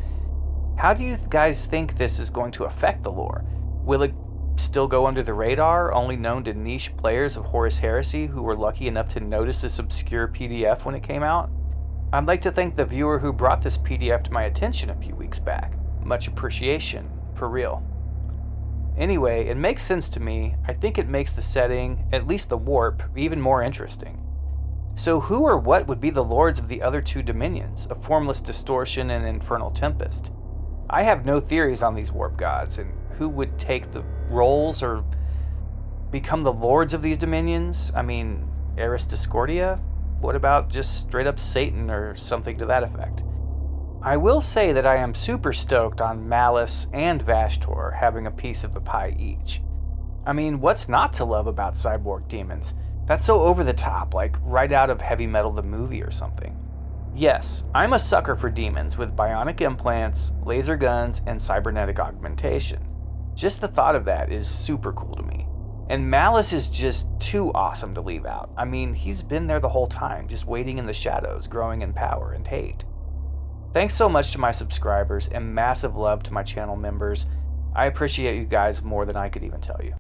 How do you guys think this is going to affect the lore? Will it still go under the radar, only known to niche players of Horus Heresy who were lucky enough to notice this obscure PDF when it came out? I'd like to thank the viewer who brought this PDF to my attention a few weeks back. Much appreciation, for real. Anyway, it makes sense to me. I think it makes the setting, at least the warp, even more interesting. So who or what would be the lords of the other 2 dominions, of Formless Distortion and Infernal Tempest? I have no theories on these warp gods, and who would take the roles or become the lords of these dominions? I mean, Eris Discordia? What about just straight up Satan or something to that effect? I will say that I am super stoked on Malice and Vashtor having a piece of the pie each. I mean, what's not to love about cyborg demons? That's so over the top, like right out of Heavy Metal the movie or something. Yes, I'm a sucker for demons with bionic implants, laser guns, and cybernetic augmentation. Just the thought of that is super cool to me. And Malice is just too awesome to leave out. I mean, he's been there the whole time, just waiting in the shadows, growing in power and hate. Thanks so much to my subscribers, and massive love to my channel members. I appreciate you guys more than I could even tell you.